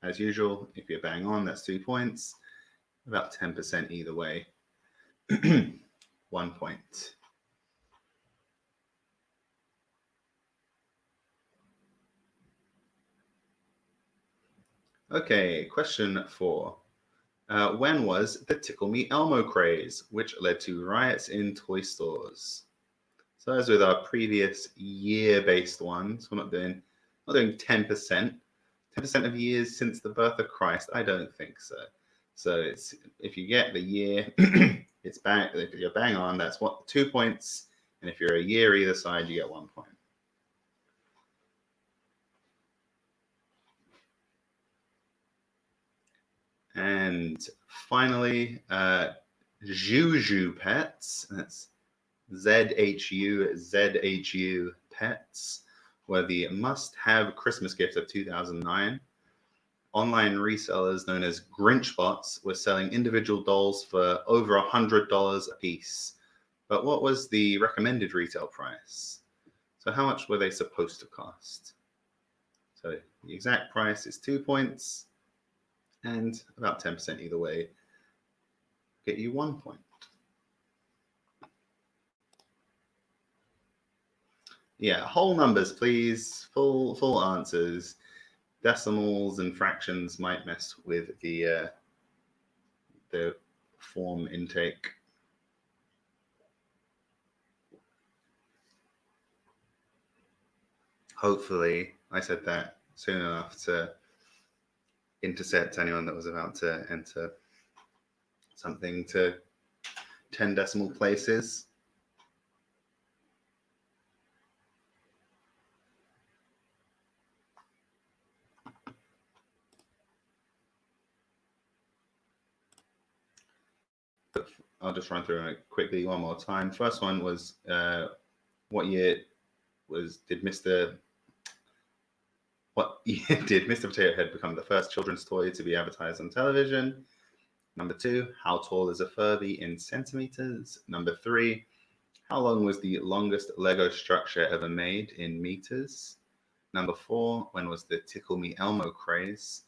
as usual, if you bang on, that's 2 points. About 10% either way. 1 point. Okay, question 4. When was the Tickle Me Elmo craze, which led to riots in toy stores? So as with our previous year-based ones, we're not doing 10%. 10% of years since the birth of Christ? I don't think so. So it's if you get the year, it's bang. If you're bang on, that's 2 points, and if you're a year either side, you get 1 point. And finally, Juju Pets. That's ZHU Pets were the must-have Christmas gift of 2009. Online resellers known as Grinchbots were selling individual dolls for over $100 a piece. But what was the recommended retail price? So how much were they supposed to cost? So the exact price is 2 points, and about 10% either way get you 1 point. Yeah, whole numbers, please. Full answers. Decimals and fractions might mess with the form intake. Hopefully, I said that soon enough to intercept anyone that was about to enter something to 10 decimal places. I'll just run through it quickly one more time. First one was what year did Mr. Potato Head become the first children's toy to be advertised on television? Number 2, how tall is a Furby in centimeters? Number 3, how long was the longest Lego structure ever made in meters? Number 4, when was the Tickle Me Elmo craze?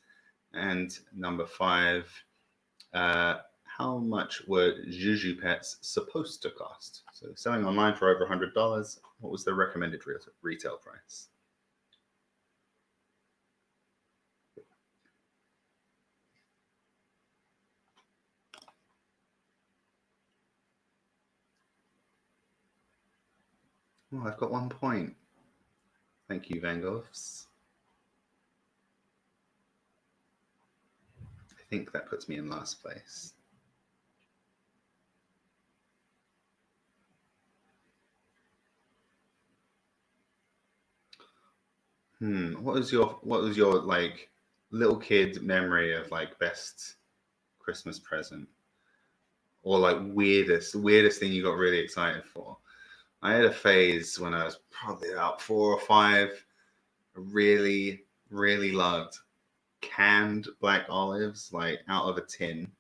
And number 5, how much were Juju Pets supposed to cost? So selling online for over $100, what was the recommended retail price? Oh, I've got 1 point. Thank you, Van Goghs. I think that puts me in last place. What was your like little kid memory of like best Christmas present? Or like weirdest thing you got really excited for? I had a phase when I was probably about 4 or 5. I really loved canned black olives, like out of a tin.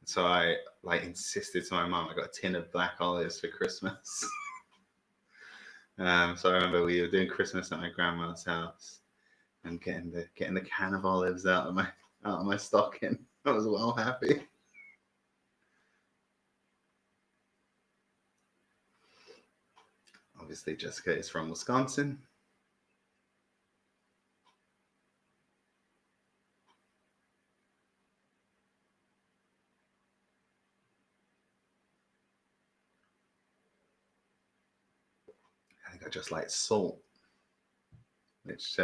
So I like insisted to my mom I got a tin of black olives for Christmas. So I remember we were doing Christmas at my grandma's house and getting the can of olives out of my stocking. I was well happy. Obviously, Jessica is from Wisconsin. I think I just like salt, which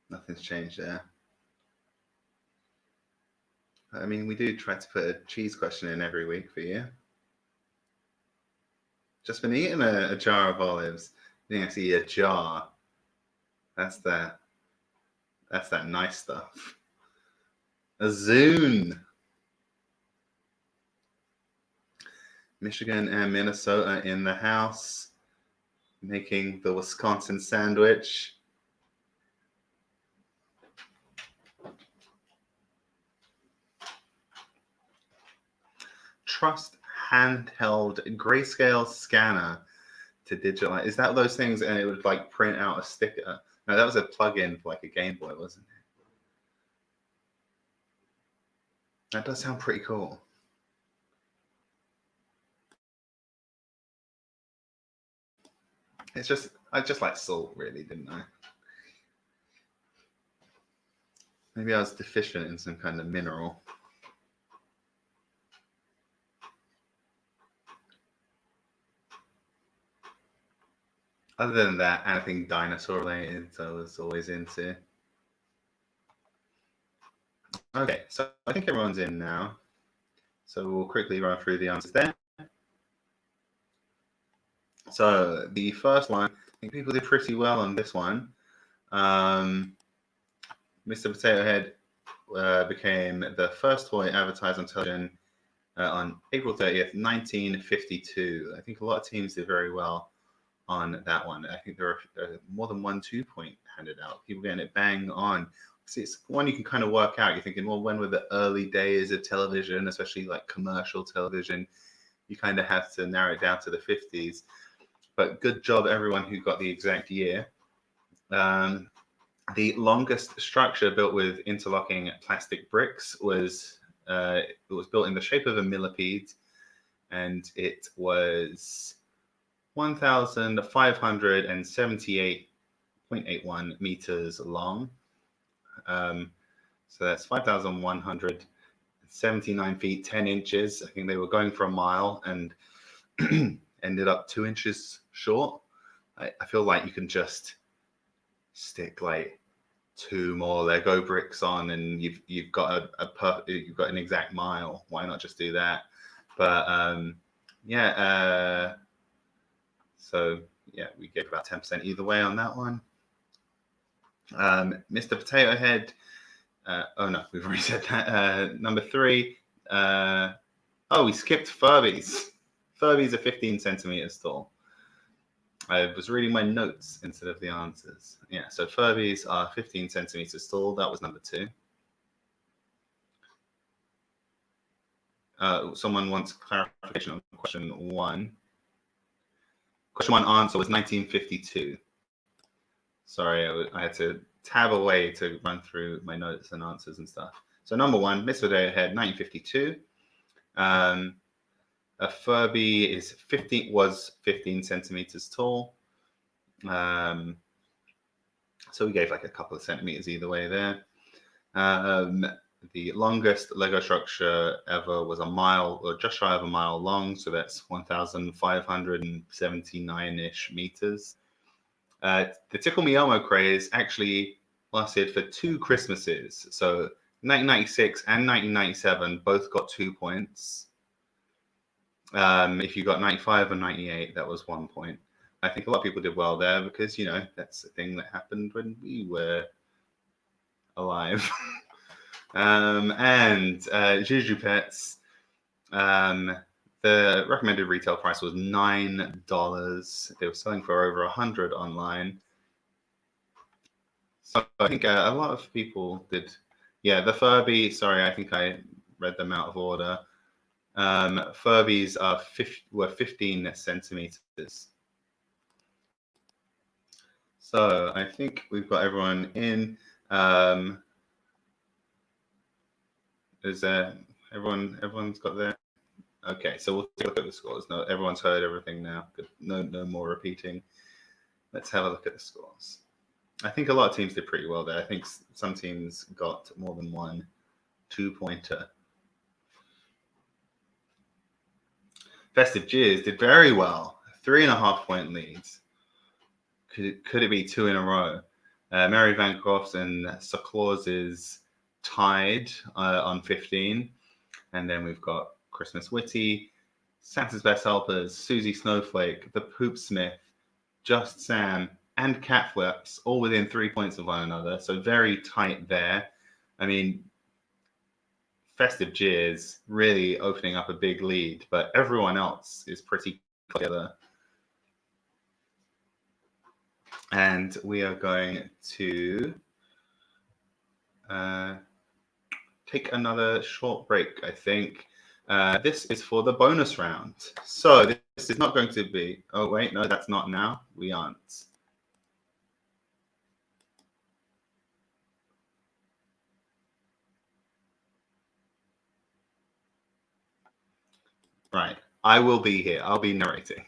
nothing's changed there. I mean, we do try to put a cheese question in every week for you. Just been eating a jar of olives. I think I see a jar. That's that nice stuff. A Zune. Michigan and Minnesota in the house, making the Wisconsin sandwich. Trust handheld grayscale scanner to digitalize. Is that those things and it would like print out a sticker? No, that was a plug-in for like a Game Boy, wasn't it? That does sound pretty cool. I just like salt, really, didn't I? Maybe I was deficient in some kind of mineral. Other than that, anything dinosaur related, I was always into. Okay, so I think everyone's in now. So we'll quickly run through the answers there. So the first one, I think people did pretty well on this one. Mr. Potato Head became the first toy advertised on television on April 30th, 1952. I think a lot of teams did very well on that one. I think there are more than 1 2-point handed out. People getting it bang on. See, it's one you can kind of work out. You're thinking, well, when were the early days of television, especially like commercial television? You kind of have to narrow it down to the 50s. But good job, everyone who got the exact year. The longest structure built with interlocking plastic bricks was it was built in the shape of a millipede, and it was 1,578.81 meters long. So that's 5,179 feet 10 inches. I think they were going for a mile and ended up 2 inches short. I feel like you can just stick like 2 more Lego bricks on, and you've got you've got an exact mile. Why not just do that? But yeah. So yeah, we gave about 10% either way on that one. Mr. Potato Head. Oh no, we've already said that. Number 3. Oh, we skipped Furbies. Furbies are 15 centimeters tall. I was reading my notes instead of the answers. Yeah, so Furbies are 15 centimeters tall. That was number 2. Someone wants clarification on question 1. Question 1 answer was 1952. Sorry, I had to tab away to run through my notes and answers and stuff. So number 1, Mr. Dayhead, 1952. A Furby was 15 centimeters tall. So we gave like a couple of centimeters either way there. The longest Lego structure ever was a mile, or just shy of a mile long. So that's 1,579-ish meters. The Tickle Me Elmo craze actually lasted for 2 Christmases. So 1996 and 1997 both got 2 points. If you got 95 or 98, that was 1 point. I think a lot of people did well there because, you know, that's the thing that happened when we were alive. And Juju Pets, the recommended retail price was $9. They were selling for over 100 online. So I think a lot of people did. Yeah, the Furby, sorry, I think I read them out of order. Furbies were 15 centimeters. So I think we've got everyone in. Is there everyone's got their? Okay, so we'll take a look at the scores. No, everyone's heard everything now. Good. No more repeating. Let's have a look at the scores. I think a lot of teams did pretty well there. I think some teams got more than 1 2-pointer. Festive Jeers did very well. 3.5-point leads. Could it be 2 in a row? Mary Bancroft and Sir Claus is tied on 15. And then we've got Christmas Witty, Santa's Best Helpers, Susie Snowflake, The Poop Smith, Just Sam, and Cat Flips, all within 3 points of one another. So very tight there. I mean, Festive Jeers really opening up a big lead, but everyone else is pretty together. And we are going to take another short break, I think. This is for the bonus round. So this is not going to be... Oh, wait, no, that's not now. We aren't. Right. I will be here. I'll be narrating.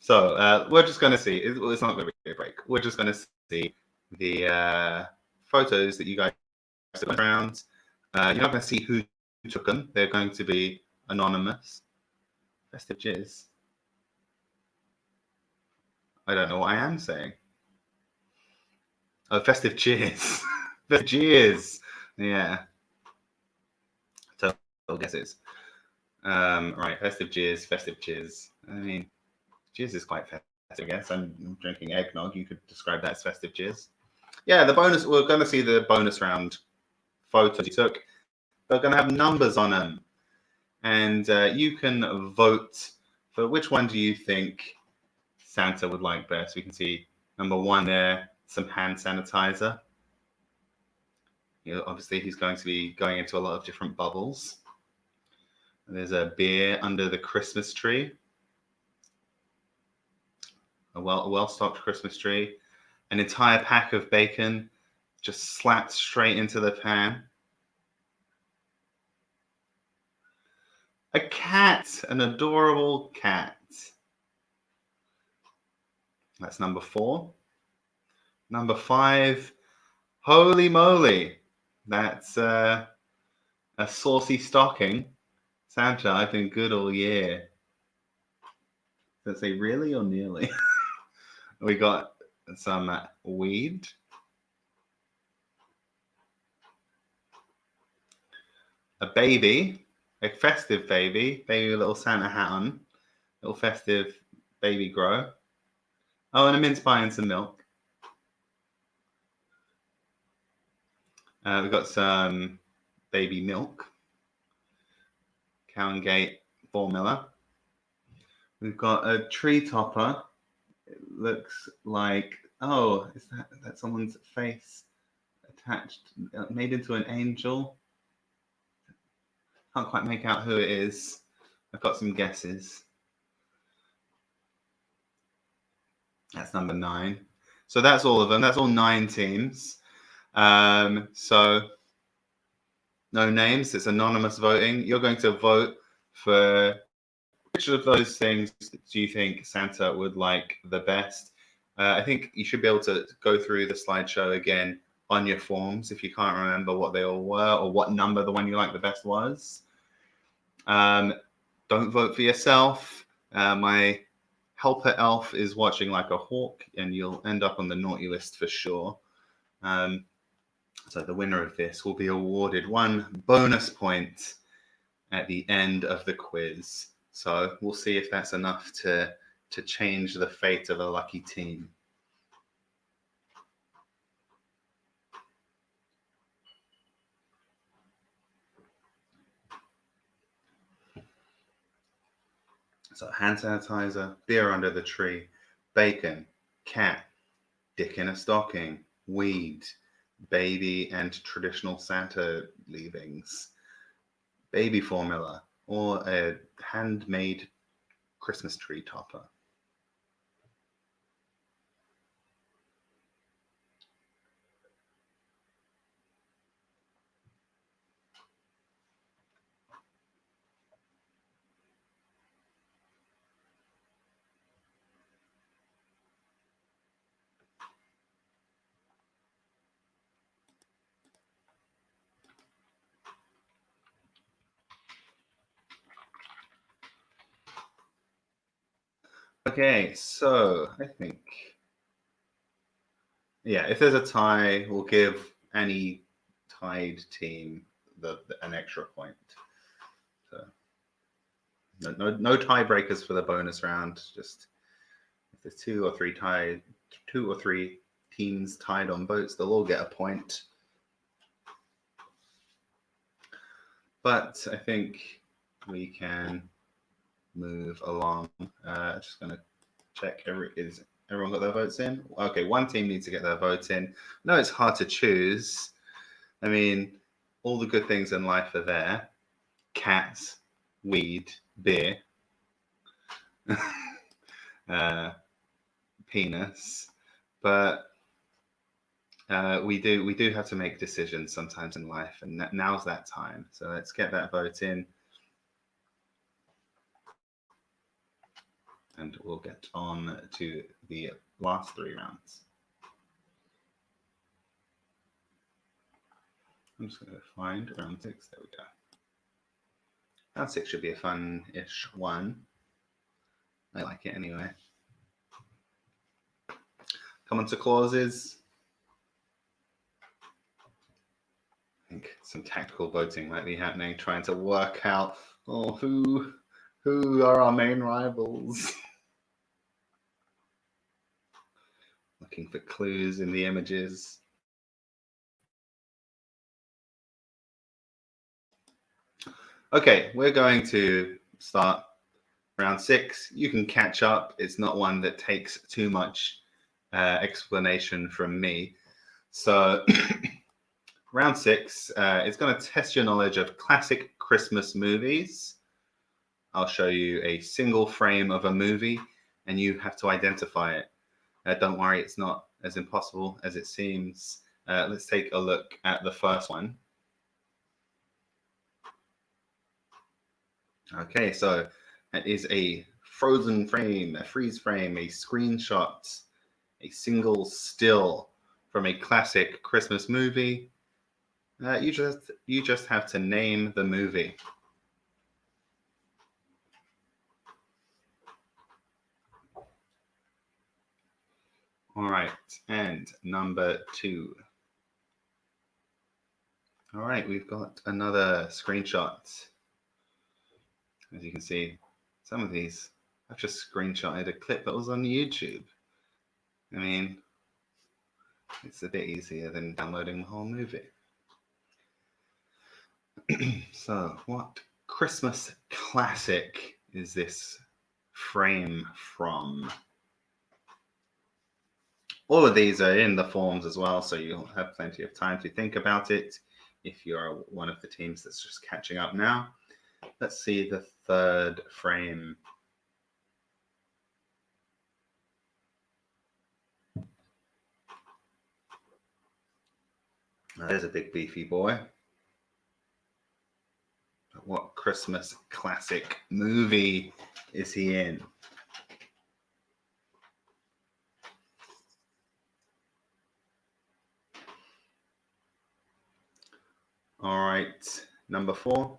So we're just going to see. It's not going to be a break. We're just going to see the photos that you guys took around. You're not going to see who took them. They're going to be anonymous. Festive jizz. I don't know what I am saying. Oh, festive cheers. Festive cheers. Yeah. Total guesses. Right, festive jizz, festive jizz. I mean, jizz is quite festive, I guess. I'm drinking eggnog. You could describe that as festive jizz. Yeah, the bonus, we're going to see the bonus round photos you took. They're going to have numbers on them. And you can vote for which one do you think Santa would like best. We can see number 1 there, some hand sanitizer. Obviously, he's going to be going into a lot of different bubbles. There's a beer under the Christmas tree. A well-stocked Christmas tree. An entire pack of bacon just slapped straight into the pan. A cat, an adorable cat. That's number 4. Number 5, holy moly. That's a saucy stocking. Santa, I've been good all year. Does it say really or nearly? We got some weed. A baby, a festive baby with a little Santa hat on. Little festive baby grow. Oh, and a mince pie and some milk. We've got some baby milk. Cow and Gate formula. We've got a tree topper. It looks like, oh, is that someone's face attached, made into an angel? Can't quite make out who it is. I've got some guesses. That's number 9. So that's all of them. That's all 9 teams. So no names. It's anonymous voting. You're going to vote for which of those things do you think Santa would like the best? I think you should be able to go through the slideshow again on your forms if you can't remember what they all were or what number the one you like the best was. Don't vote for yourself. My helper elf is watching like a hawk, and you'll end up on the naughty list for sure. So the winner of this will be awarded 1 bonus point at the end of the quiz. So we'll see if that's enough to change the fate of a lucky team. So hand sanitizer, beer under the tree, bacon, cat, dick in a stocking, weed, baby and traditional Santa leavings, baby formula, or a handmade Christmas tree topper. Okay, so I think, yeah, if there's a tie, we'll give any tied team an extra point. So no tiebreakers for the bonus round. Just if there's 2 or 3 teams tied on votes, they'll all get a point. But I think we can move along. Just going to check is everyone got their votes in? Okay, 1 team needs to get their votes in. No, it's hard to choose. I mean, all the good things in life are there. Cats, weed, beer, penis. But we do have to make decisions sometimes in life, and now's that time. So let's get that vote in. And we'll get on to the last 3 rounds. I'm just going to find round 6. There we go. Round 6 should be a fun-ish one. I like it anyway. Come on to clauses. I think some tactical voting might be happening, trying to work out who are our main rivals. Looking for clues in the images. Okay, we're going to start round 6. You can catch up. It's not one that takes too much explanation from me. So round 6 is going to test your knowledge of classic Christmas movies. I'll show you a single frame of a movie and you have to identify it. Don't worry, it's not as impossible as it seems. Let's take a look at the first one. Okay, so that is a frozen frame, a freeze frame, a screenshot, a single still from a classic Christmas movie. You just have to name the movie. All right, and number 2. All right, we've got another screenshot. As you can see, some of these, I've just screenshotted a clip that was on YouTube. I mean, it's a bit easier than downloading the whole movie. So, what Christmas classic is this frame from? All of these are in the forms as well, so you'll have plenty of time to think about it if you're one of the teams that's just catching up now. Let's see the third frame. There's a big beefy boy. What Christmas classic movie is he in? All right, number 4.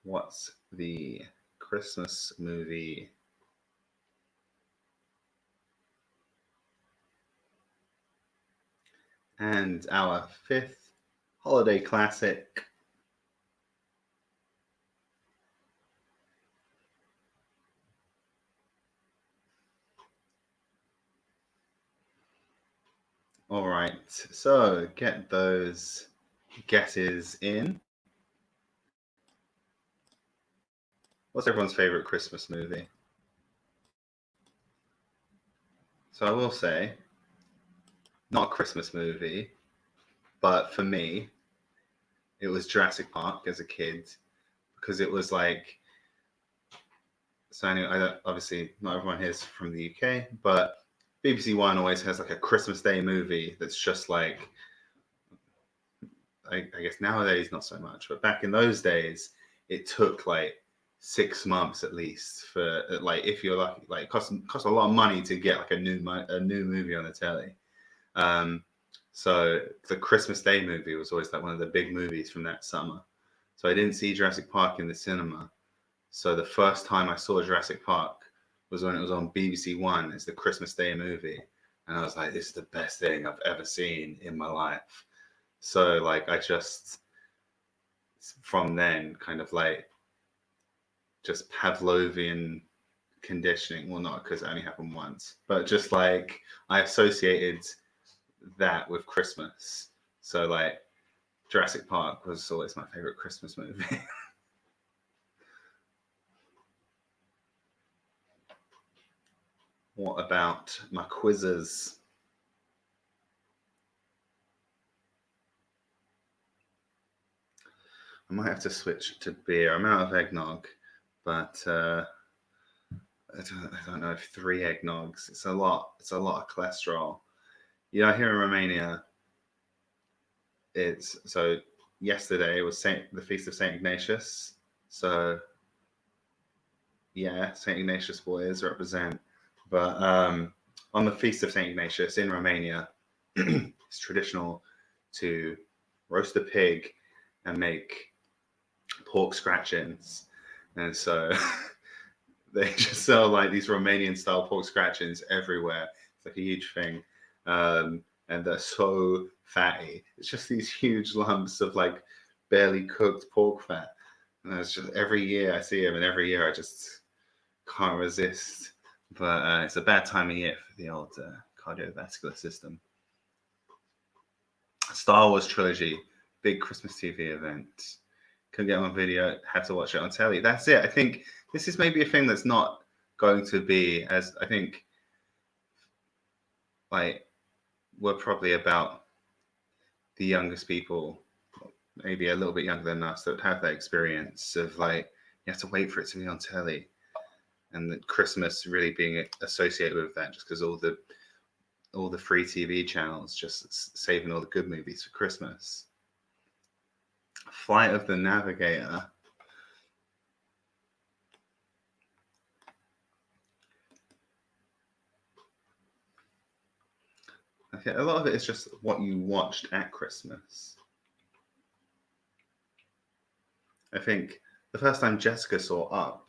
What's the Christmas movie? And our 5th holiday classic. All right, so get those guesses in. What's everyone's favorite Christmas movie? So I will say, not a Christmas movie, but for me, it was Jurassic Park as a kid, because it was like, so anyway, obviously not everyone here is from the UK, but BBC One always has like a Christmas Day movie that's just like, I guess nowadays not so much, but back in those days, it took like 6 months at least for like, if you're lucky, like cost a lot of money to get like a new movie on the telly. So the Christmas Day movie was always like one of the big movies from that summer. So I didn't see Jurassic Park in the cinema. So the first time I saw Jurassic Park was when it was on BBC One. It's the Christmas Day movie. And I was like, this is the best thing I've ever seen in my life. So like, I just, from then, kind of like, just Pavlovian conditioning. Well, not because it only happened once, but just like, I associated that with Christmas. So like, Jurassic Park was always my favorite Christmas movie. What about my quizzes? I might have to switch to beer. I'm out of eggnog, but I don't know if 3 eggnogs. It's a lot. It's a lot of cholesterol. You know, here in Romania, it's so yesterday was the feast of Saint Ignatius. So yeah, Saint Ignatius boys represent. But on the Feast of St. Ignatius in Romania, it's traditional to roast a pig and make pork scratchings. And so they just sell like these Romanian style pork scratchings everywhere. It's like a huge thing. And they're so fatty. It's just these huge lumps of like barely cooked pork fat. And it's just every year I see them, and every year I just can't resist. But it's a bad time of year for the old cardiovascular system. Star Wars trilogy, big Christmas TV event. Couldn't get on video, had to watch it on telly. That's it. I think this is maybe a thing that's not going to be as, I think, like, we're probably about the youngest people, maybe a little bit younger than us, that would have that experience of like, you have to wait for it to be on telly. And that Christmas really being associated with that, just because all the free TV channels just saving all the good movies for Christmas. Flight of the Navigator. Okay, a lot of it is just what you watched at Christmas. I think the first time Jessica saw Up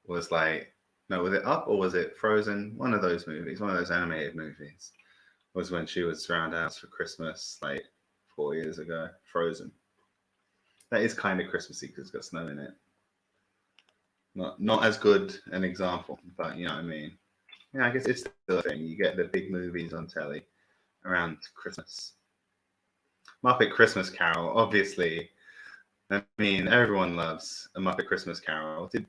was like, no, was it Up or was it Frozen? One of those movies, one of those animated movies, was when she was around the house for Christmas, like 4 years ago. Frozen. That is kind of Christmassy because it's got snow in it. Not as good an example, but you know what I mean. Yeah, I guess it's still a thing. You get the big movies on telly around Christmas. Muppet Christmas Carol, obviously. I mean, everyone loves A Muppet Christmas Carol. It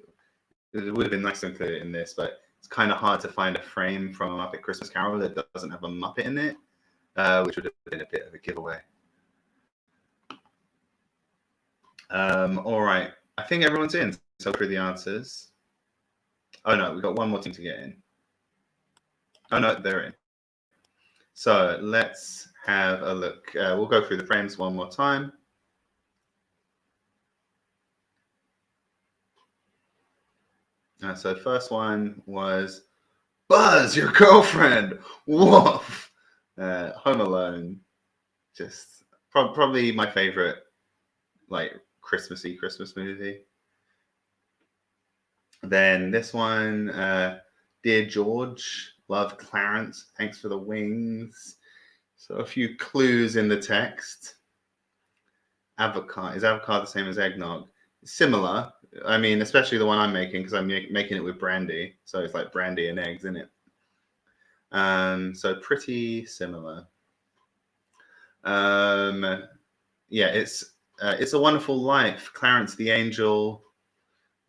would have been nice to include it in this, but it's kind of hard to find a frame from A Muppet Christmas Carol that doesn't have a Muppet in it, which would have been a bit of a giveaway. All right. I think everyone's in. So through the answers. Oh, no, we've got one more team to get in. Oh, no, they're in. So let's have a look. We'll go through the frames one more time. So first one was Buzz, your girlfriend. Woof. Home Alone. Just probably my favorite, like, Christmassy Christmas movie. Then this one, Dear George, love Clarence, thanks for the wings. So a few clues in the text. Avocado. Is avocado the same as eggnog? Similar. I mean, especially the one I'm making, because I'm making it with brandy. So it's like brandy and eggs in it. So pretty similar. Yeah, it's a Wonderful Life. Clarence the Angel.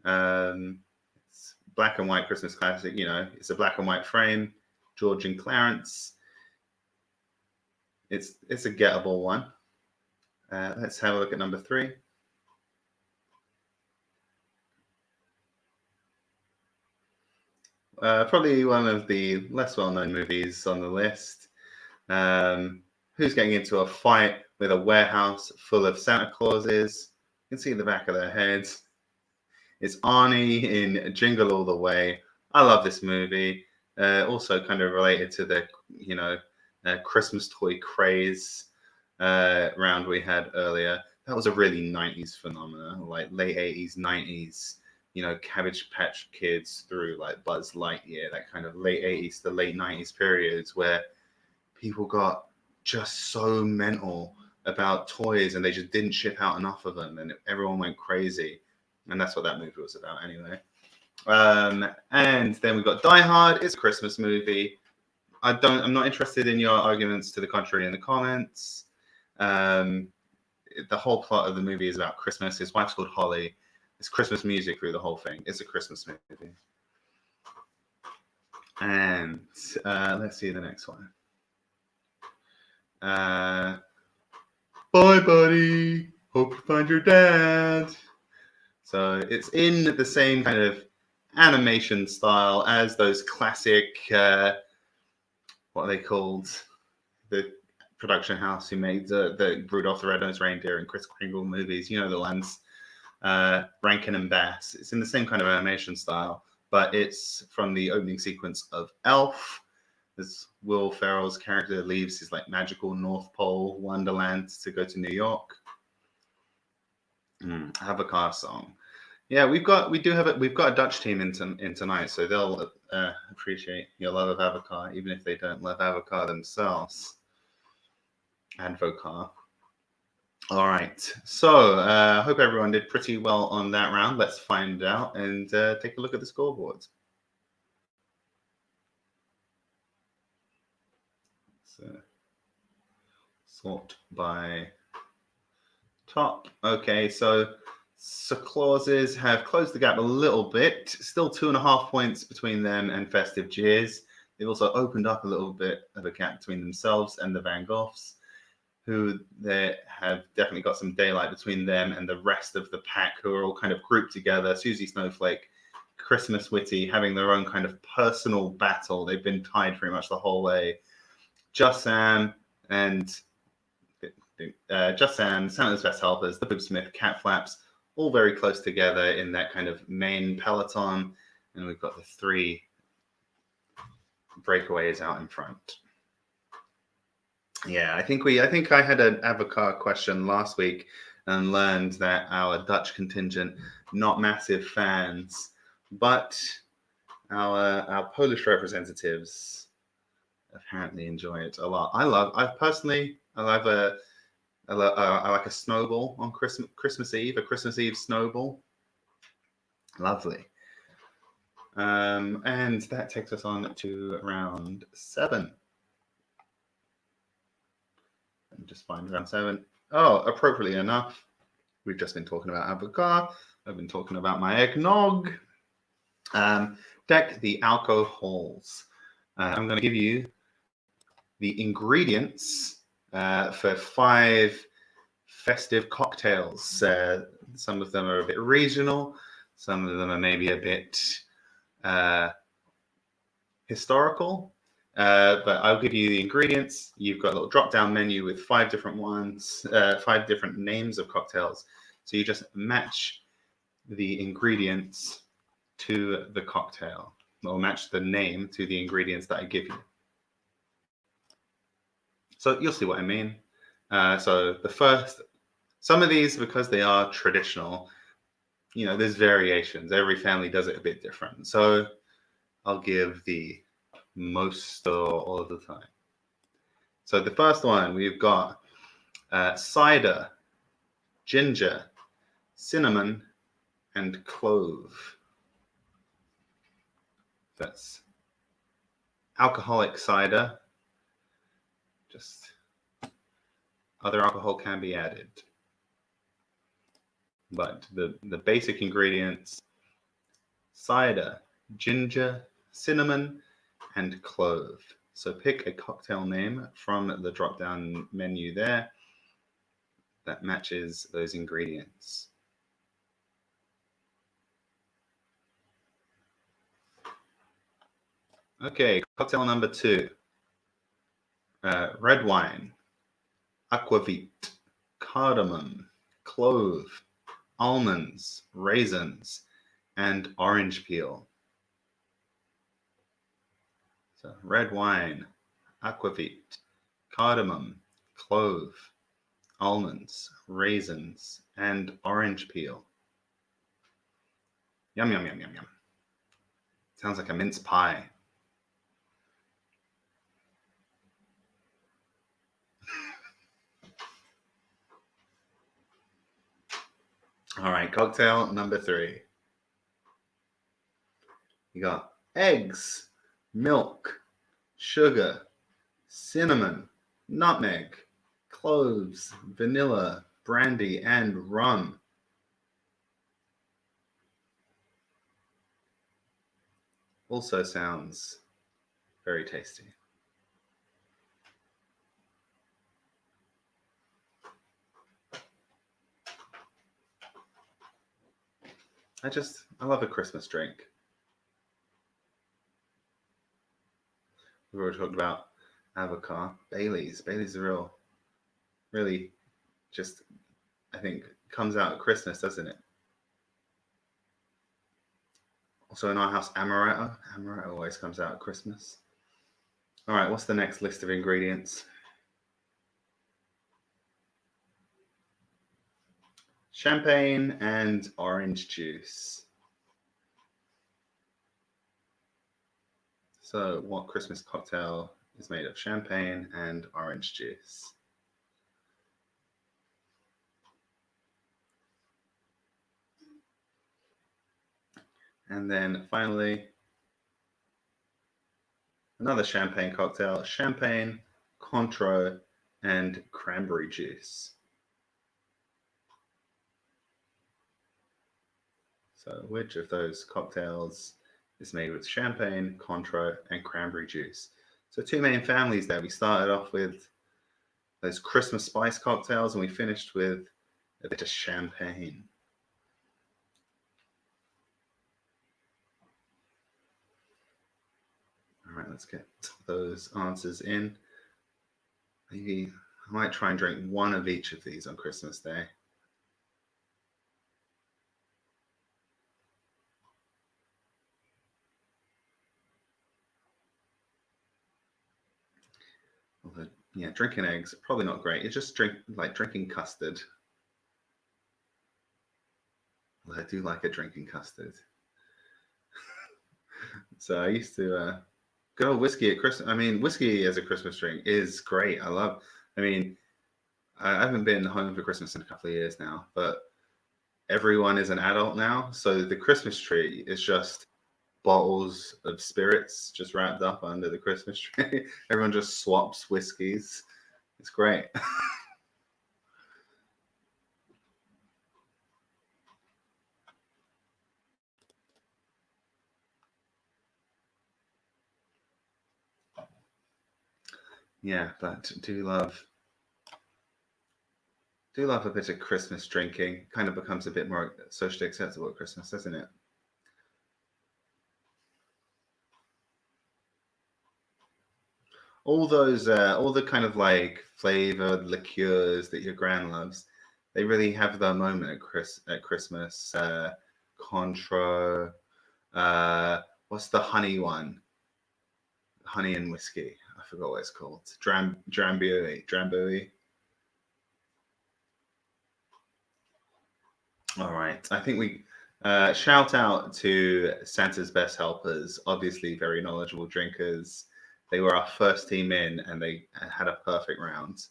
It's black and white Christmas classic. You know, it's a black and white frame. George and Clarence. It's a gettable one. Let's have a look at number 3. Probably one of the less well-known movies on the list. Who's getting into a fight with a warehouse full of Santa Clauses? You can see the back of their heads. It's Arnie in Jingle All the Way. I love this movie. Also kind of related to the, Christmas toy craze round we had earlier. That was a really 90s phenomenon, like late 80s, 90s. Cabbage Patch Kids through like Buzz Lightyear, that kind of late 80s to late 90s periods where people got just so mental about toys and they just didn't ship out enough of them and everyone went crazy. And that's what that movie was about anyway. And then we got Die Hard. It's a Christmas movie. I'm not interested in your arguments to the contrary in the comments. The whole plot of the movie is about Christmas. His wife's called Holly. It's Christmas music through the whole thing. It's a Christmas movie. And let's see the next one. Bye, buddy. Hope you find your dad. So it's in the same kind of animation style as those classic, what are they called? The production house who made the Rudolph the Red-Nosed Reindeer and Kris Kringle movies. You know the ones. Rankin and Bass. It's in the same kind of animation style, but it's from the opening sequence of Elf. as Will Ferrell's character leaves his like magical North Pole wonderland to go to New York. Avatar song. Yeah, we've got a Dutch team in tonight, so they'll appreciate your love of Avatar, even if they don't love Avatar themselves. Advocar. All right, so I hope everyone did pretty well on that round. Let's find out and take a look at the scoreboards. So, sort by top. Okay, so clauses have closed the gap a little bit. Still 2.5 points between them and Festive Jeers. They've also opened up a little bit of a gap between themselves and the Van Goghs, who they have definitely got some daylight between them and the rest of the pack, who are all kind of grouped together. Susie Snowflake, Christmas Witty, having their own kind of personal battle. They've been tied pretty much the whole way. Just Sam, Santa's Best Helpers, the Boobsmith, Cat Flaps, all very close together in that kind of main peloton. And we've got the 3 breakaways out in front. Yeah, I think I had an Avatar question last week and learned that our Dutch contingent, not massive fans, but our Polish representatives apparently enjoy it a lot. I like a snowball on Christmas Eve, a Christmas Eve snowball. Lovely. And that takes us on to round 7. Let me just find round 7. Oh, appropriately enough, we've just been talking about Avatar. I've been talking about my eggnog. Deck the alcohols. I'm going to give you the ingredients for 5 festive cocktails. Some of them are a bit regional. Some of them are maybe a bit historical. But I'll give you the ingredients. You've got a little drop-down menu with 5 different ones, 5 different names of cocktails. So you just match the ingredients to the cocktail, or match the name to the ingredients that I give you. So you'll see what I mean. So some of these, because they are traditional, there's variations. Every family does it a bit different. So I'll give the most all of the time. So the first one, we've got cider, ginger, cinnamon, and clove. That's alcoholic cider. Just other alcohol can be added. But the basic ingredients: cider, ginger, cinnamon, and clove. So pick a cocktail name from the drop-down menu there that matches those ingredients. Okay, cocktail number 2. Red wine, aquavit, cardamom, clove, almonds, raisins, and orange peel. So red wine, aquavit, cardamom, clove, almonds, raisins, and orange peel. Yum, yum, yum, yum, yum. Sounds like a mince pie. All right, cocktail number 3. You got eggs, milk, sugar, cinnamon, nutmeg, cloves, vanilla, brandy, and rum. Also sounds very tasty. I love a Christmas drink. We've already talked about Avatar. Bailey's. Bailey's are really just, I think, comes out at Christmas, doesn't it? Also in our house, Amaretto. Amaretto always comes out at Christmas. All right, what's the next list of ingredients? Champagne and orange juice. So, what Christmas cocktail is made of champagne and orange juice? And then finally, another champagne cocktail, champagne, Cointreau, and cranberry juice. So, which of those cocktails is made with champagne, Cointreau, and cranberry juice? So, two main families there. We started off with those Christmas spice cocktails, and we finished with a bit of champagne. All right, let's get those answers in. Maybe I might try and drink one of each of these on Christmas Day. Although, yeah, drinking eggs probably not great. It's just drinking custard. Although I do like a drinking custard. So I used to good old whiskey at Christmas. I mean, whiskey as a Christmas drink is great. I love. I mean, I haven't been home for Christmas in a couple of years now, but everyone is an adult now, so the Christmas tree is just bottles of spirits just wrapped up under the Christmas tree. Everyone just swaps whiskeys. It's great. Yeah, but do love a bit of Christmas drinking. Kind of becomes a bit more socially acceptable at Christmas, doesn't it? All the kind of like flavored liqueurs that your gran loves, they really have their moment at Christmas. Cointreau, what's the honey one? Honey and whiskey. I forgot what it's called. Drambuie. All right. I think we shout out to Santa's best helpers. Obviously, very knowledgeable drinkers. They were our first team in, and they had a perfect round.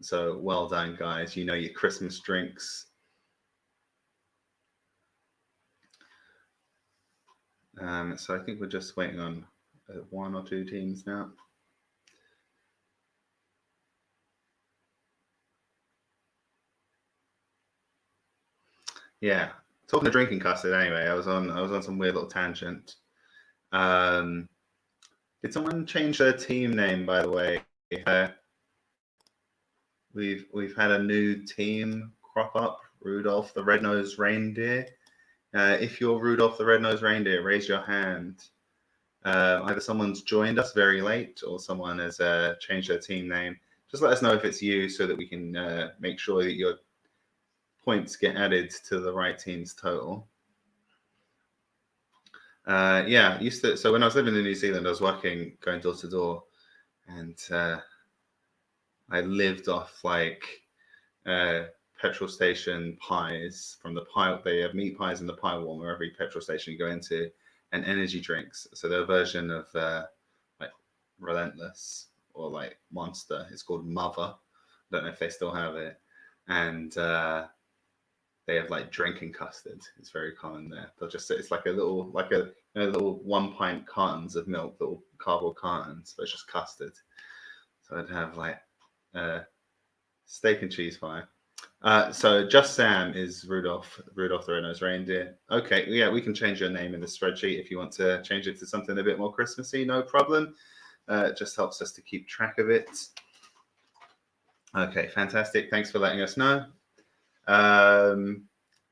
So well done, guys. You know your Christmas drinks. So I think we're just waiting on one or two teams now. Yeah, talking of drinking custard. Anyway, I was on some weird little tangent. Um, did someone change their team name? By the way, uh, we've had a new team crop up. Rudolph the Red-Nosed Reindeer. If you're Rudolph the Red-Nosed Reindeer, raise your hand. Either someone's joined us very late or someone has changed their team name. Just let us know if it's you so that we can make sure that your points get added to the right team's total. Yeah, used to. So when I was living in New Zealand, I was working going door to door, and I lived off like petrol station pies from the pie. They have meat pies in the pie warmer every petrol station you go into, and energy drinks. So their version of like Relentless or like Monster. It's called Mother. I don't know if they still have it, and they have like drinking custard. It's very common there. They'll just it's like a little little 1 pint cartons of milk, little cardboard cartons, but it's just custard. So I'd have like steak and cheese pie. So Just Sam is Rudolph the Red-Nosed Reindeer. Okay, yeah, we can change your name in the spreadsheet if you want to change it to something a bit more Christmassy. No problem. It just helps us to keep track of it. Okay, fantastic. Thanks for letting us know.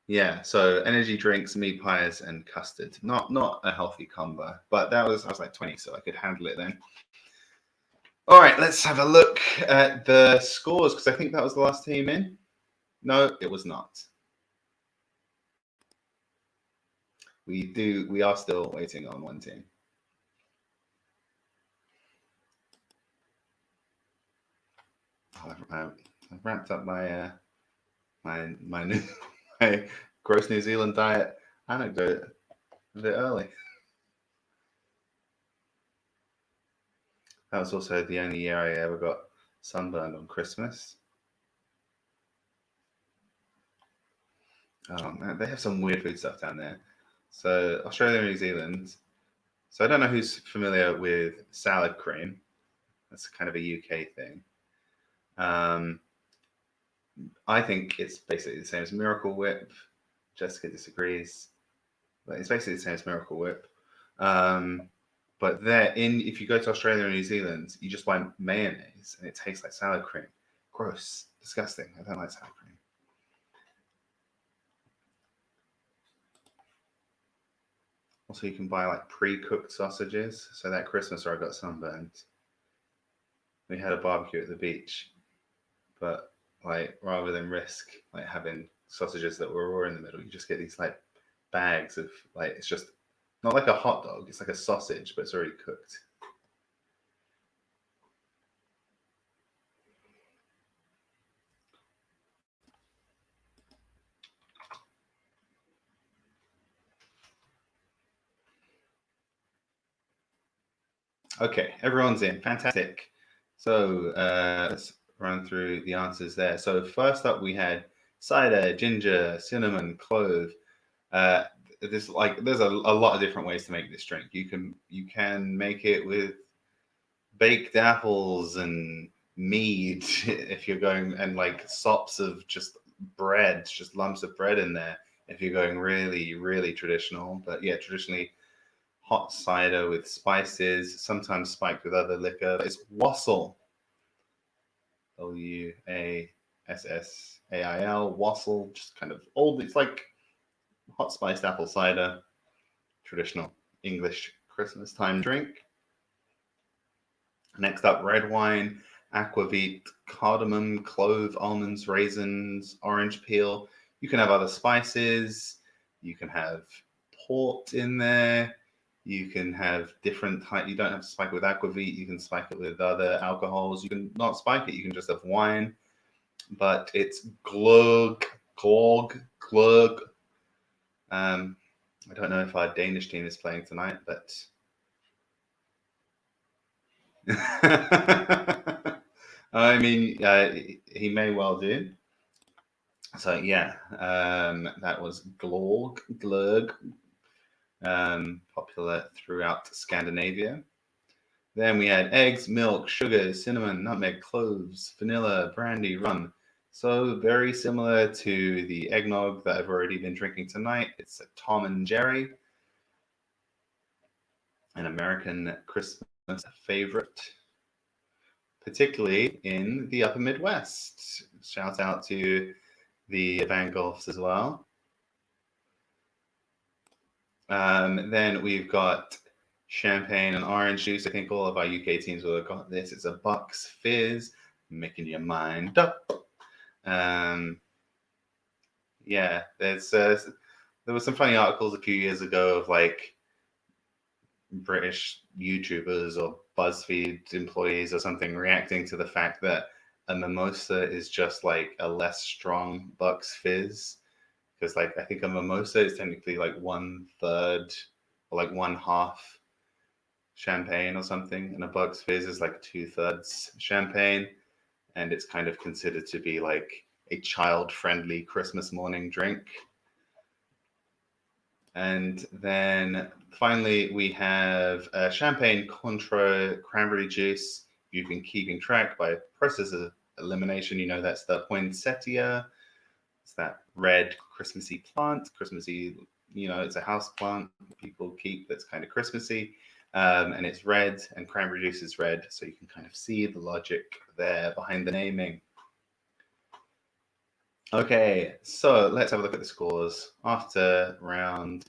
Yeah, so energy drinks, meat pies, and custard. Not a healthy combo, but I was like 20, so I could handle it then. All right, let's have a look at the scores because I think that was the last team in. No, it was not. We are still waiting on one team. I've ramped up my my gross New Zealand diet anecdote a bit early. That was also the only year I ever got sunburned on Christmas. Oh man, they have some weird food stuff down there. So Australia and New Zealand. So I don't know who's familiar with salad cream. That's kind of a UK thing. I think it's basically the same as Miracle Whip. Jessica disagrees, but it's basically the same as Miracle Whip. But if you go to Australia or New Zealand, you just buy mayonnaise and it tastes like salad cream. Gross, disgusting. I don't like salad cream. Also, you can buy like pre-cooked sausages. So that Christmas where I got sunburned, we had a barbecue at the beach, but like rather than risk like having sausages that were raw in the middle, you just get these like bags of like it's just not like a hot dog, it's like a sausage, but it's already cooked. Okay, everyone's in. Fantastic. So let's run through the answers there. So first up, we had cider, ginger, cinnamon, clove. Uh, there's a lot of different ways to make this drink. You can make it with baked apples and mead if you're going, and like sops of just bread, just lumps of bread in there if you're going really, really traditional. But yeah, traditionally hot cider with spices, sometimes spiked with other liquor. It's wassail. Wassail, wassail, just kind of old. It's like hot spiced apple cider, traditional English Christmas time drink. Next up, red wine, aquavit, cardamom, clove, almonds, raisins, orange peel. You can have other spices. You can have port in there. You can have different type. You don't have to spike it with aquavit. You can spike it with other alcohols. You can not spike it. You can just have wine. But it's glug, glog, glug. I don't know if our Danish team is playing tonight, but I mean, he may well do. So yeah, that was glorg, glurg, popular throughout Scandinavia. Then we had eggs, milk, sugar, cinnamon, nutmeg, cloves, vanilla, brandy, rum. So very similar to the eggnog that I've already been drinking tonight. It's a Tom and Jerry, an American Christmas favorite, particularly in the upper Midwest. Shout out to the Van Goghs as well. Then we've got champagne and orange juice. I think all of our UK teams will have got this. It's a Bucks Fizz, making your mind up. Yeah, there were some funny articles a few years ago of like British YouTubers or BuzzFeed employees or something reacting to the fact that a mimosa is just like a less strong Bucks Fizz. Because like I think a mimosa is technically like 1/3 or like 1/2 champagne or something, and a Bucks Fizz is like 2/3 champagne, and it's kind of considered to be like a child-friendly Christmas morning drink. And then finally, we have champagne Cointreau cranberry juice. You've been keeping track by process of elimination. You know that's the poinsettia. It's that red Christmassy plant. Christmassy, it's a house plant people keep that's kind of Christmassy. And it's red, and cranberry juice is red. So you can kind of see the logic there behind the naming. Okay, so let's have a look at the scores after round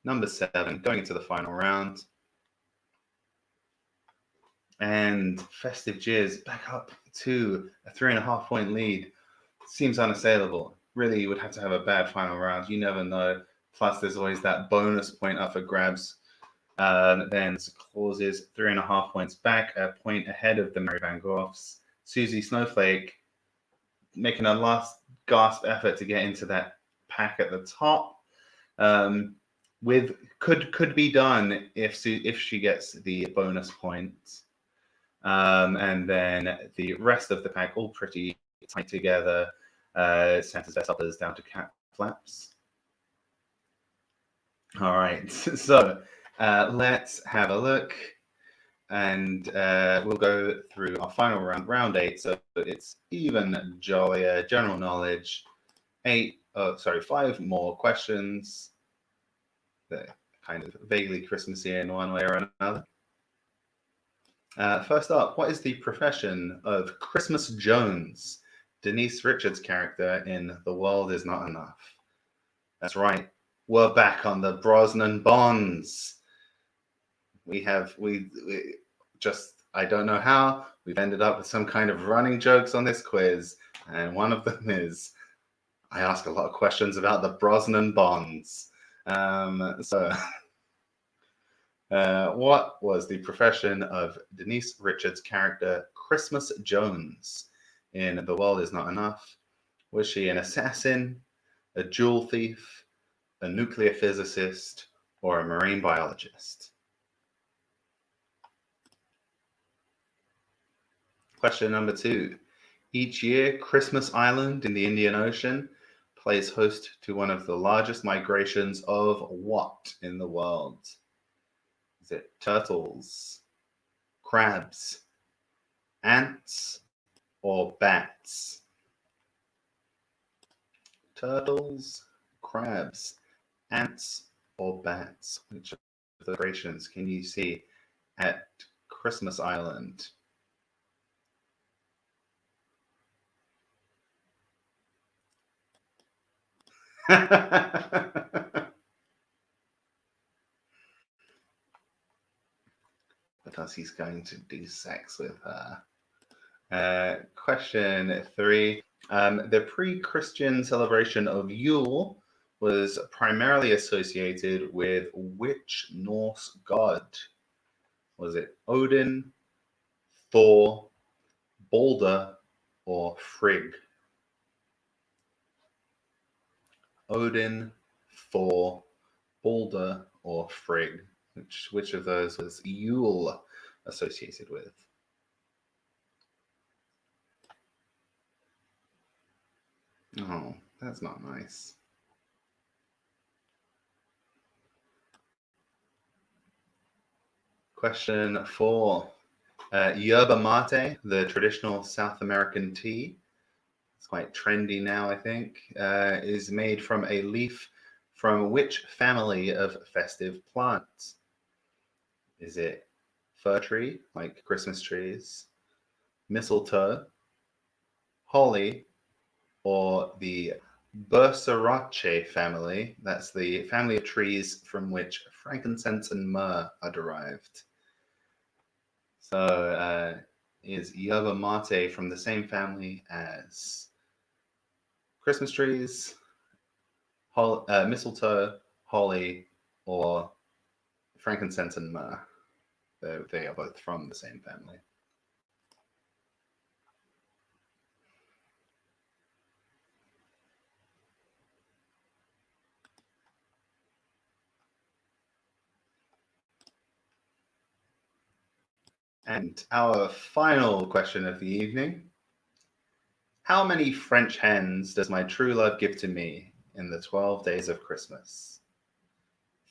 number 7, going into the final round. And Festive Jizz back up to a 3.5 point lead. Seems unassailable. Really, you would have to have a bad final round. You never know. Plus, there's always that bonus point up for grabs. Then clauses 3.5 points back, a point ahead of the Mary Van Goghs. Susie Snowflake making a last gasp effort to get into that pack at the top. With could be done if she gets the bonus points. And then the rest of the pack all pretty tight together. Santa's best uppers down to cat flaps. All right, so let's have a look, and we'll go through our final round, round 8. So it's even jollier, general knowledge. 5 more questions. They're kind of vaguely Christmassy in one way or another. First up, what is the profession of Christmas Jones, Denise Richards' character in The World Is Not Enough? That's right. We're back on the Brosnan Bonds. We just, I don't know how, we've ended up with some kind of running jokes on this quiz. And one of them is, I ask a lot of questions about the Brosnan Bonds. What was the profession of Denise Richards' character, Christmas Jones, in The World Is Not Enough? Was she an assassin, a jewel thief, a nuclear physicist, or a marine biologist? Question number 2. Each year, Christmas Island in the Indian Ocean plays host to one of the largest migrations of what in the world? Is it turtles, crabs, ants, or bats? Turtles, crabs, ants, or bats? Which of the migrations can you see at Christmas Island? Because he's going to do sex with her. Question 3. The pre-Christian celebration of Yule was primarily associated with which Norse god? Was it Odin, Thor, Balder, or Frigg? Odin, Thor, Balder, or Frigg? Which of those was Yule associated with? Oh, that's not nice. Question 4. Yerba mate, the traditional South American tea, it's quite trendy now, I think, is made from a leaf from which family of festive plants? Is it fir tree, like Christmas trees, mistletoe, holly, or the Burseraceae family? That's the family of trees from which frankincense and myrrh are derived. So is yerba mate from the same family as Christmas trees, mistletoe, holly, or frankincense and myrrh? They are both from the same family. And our final question of the evening. How many French hens does my true love give to me in the 12 days of Christmas?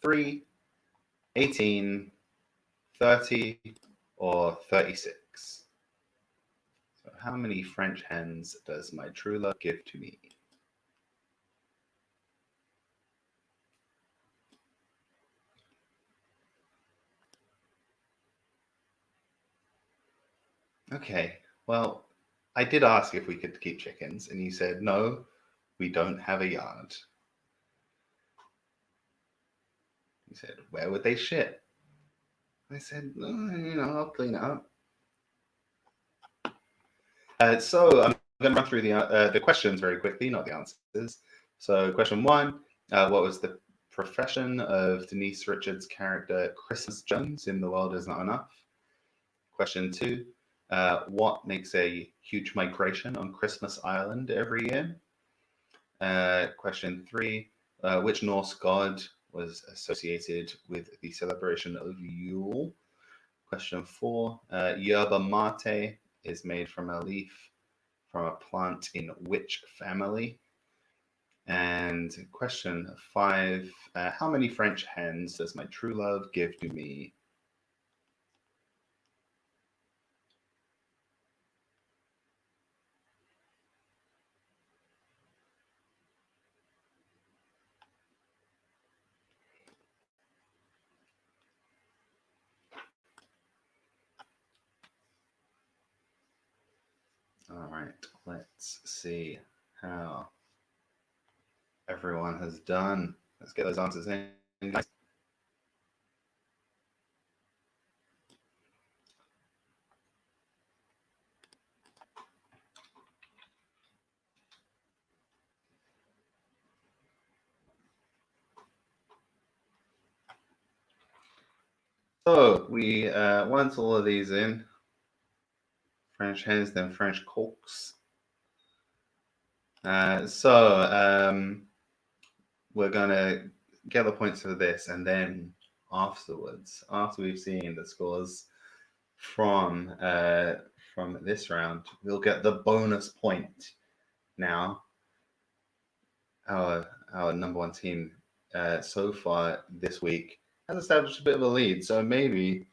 3, 18, 30, or 36? So how many French hens does my true love give to me? Okay, well, I did ask if we could keep chickens, and you said, no, we don't have a yard. You said, where would they shit? I said, oh, I'll clean it up. So I'm going to run through the questions very quickly, not the answers. So question 1, what was the profession of Denise Richards' character Christmas Jones in The World Is Not Enough? Question 2, what makes a huge migration on Christmas Island every year? Question 3, which Norse god was associated with the celebration of Yule? Question 4, yerba mate is made from a leaf from a plant in which family? And question 5, how many French hens does my true love give to me? All right, let's see how everyone has done. Let's get those answers in, guys. So we once all of these in, French hens, then French cocks. We're gonna get the points for this, and then afterwards, after we've seen the scores from this round, we'll get the bonus point. Now, our number one team so far this week has established a bit of a lead, so maybe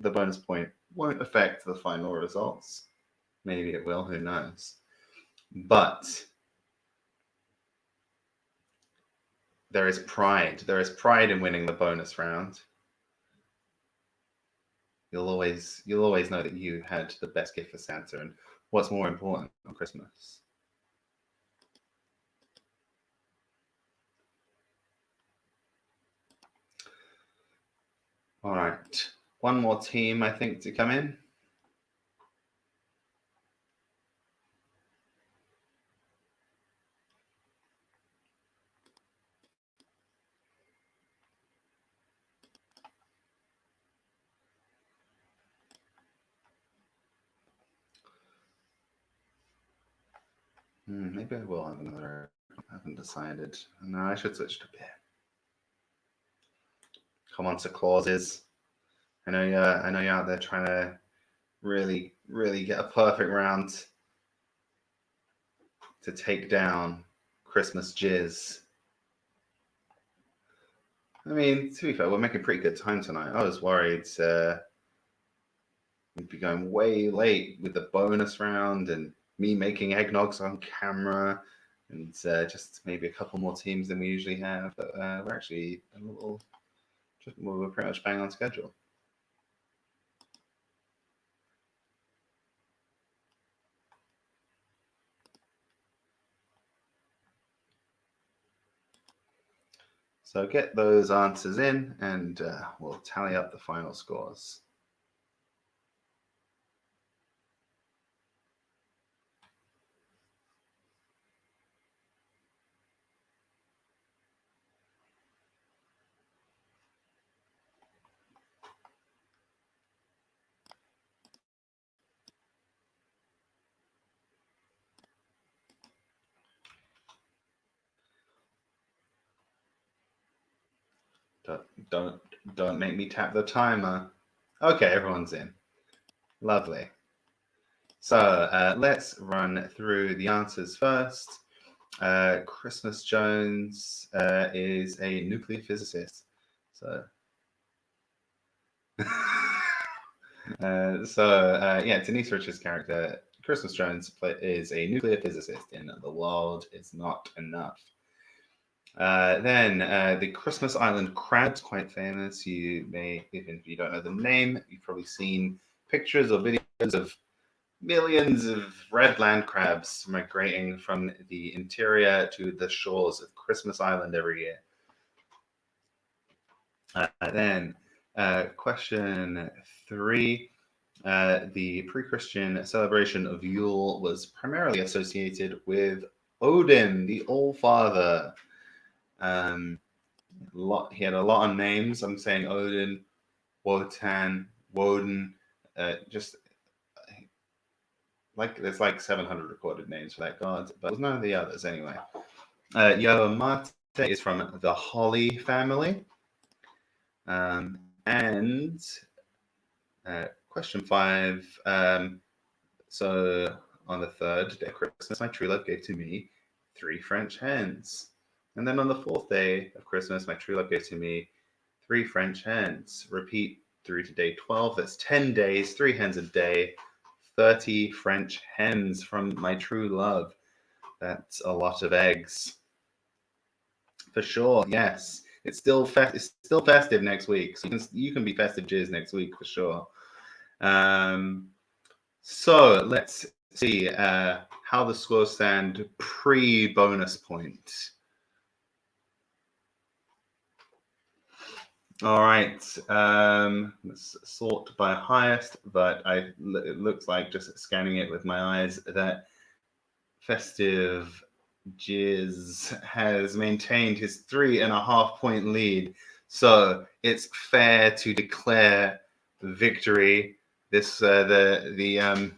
the bonus point won't affect the final results. Maybe it will, who knows? But there is pride. There is pride in winning the bonus round. You'll always know that you had the best gift for Santa, and what's more important on Christmas. All right, one more team, I think, to come in. Maybe I will have another. I haven't decided. No, I should switch to beer. Come on to clauses. I know you're out there trying to really get a perfect round to take down Christmas jizz. I mean, to be fair, we're making pretty good time tonight. I was worried we'd be going way late with the bonus round and me making eggnogs on camera and just maybe a couple more teams than we usually have. But we're actually we're pretty much bang on schedule. So get those answers in and we'll tally up the final scores. Don't make me tap the timer. Okay, everyone's in. Lovely. So let's run through the answers first. Christmas Jones is a nuclear physicist. So, yeah, Denise Richards' character, Christmas Jones, is a nuclear physicist in The World Is Not Enough. Then the Christmas Island crab's quite famous. You may, even if you don't know the name, you've probably seen pictures or videos of millions of red land crabs migrating from the interior to the shores of Christmas Island every year. Then question 3. The pre-Christian celebration of Yule was primarily associated with Odin, the All-Father. He had a lot of names. I'm saying Odin, Wotan, Woden, just like there's like 700 recorded names for that god, but there's none of the others anyway. Yawamata is from the Holly family. And question 5. So on the 3rd day of Christmas, my true love gave to me 3 French hens. And then on the 4th day of Christmas, my true love gave to me 3 French hens. Repeat through to day 12. That's 10 days, 3 hens a day, 30 French hens from my true love. That's a lot of eggs. For sure, yes. It's still festive next week, so you can be festive jizz next week for sure. So let's see how the scores stand pre-bonus point. All right, let's sort by highest, but it looks like just scanning it with my eyes that festive Jizz has maintained his 3.5 point lead. So it's fair to declare victory. This the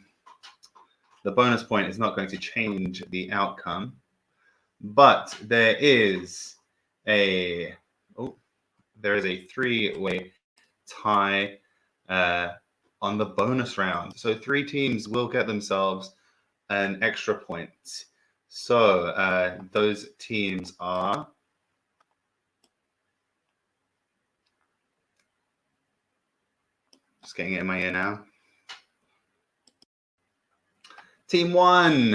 bonus point is not going to change the outcome, but there is a 3-way tie on the bonus round. So 3 teams will get themselves an extra point. So those teams are just getting it in my ear now. Team 1,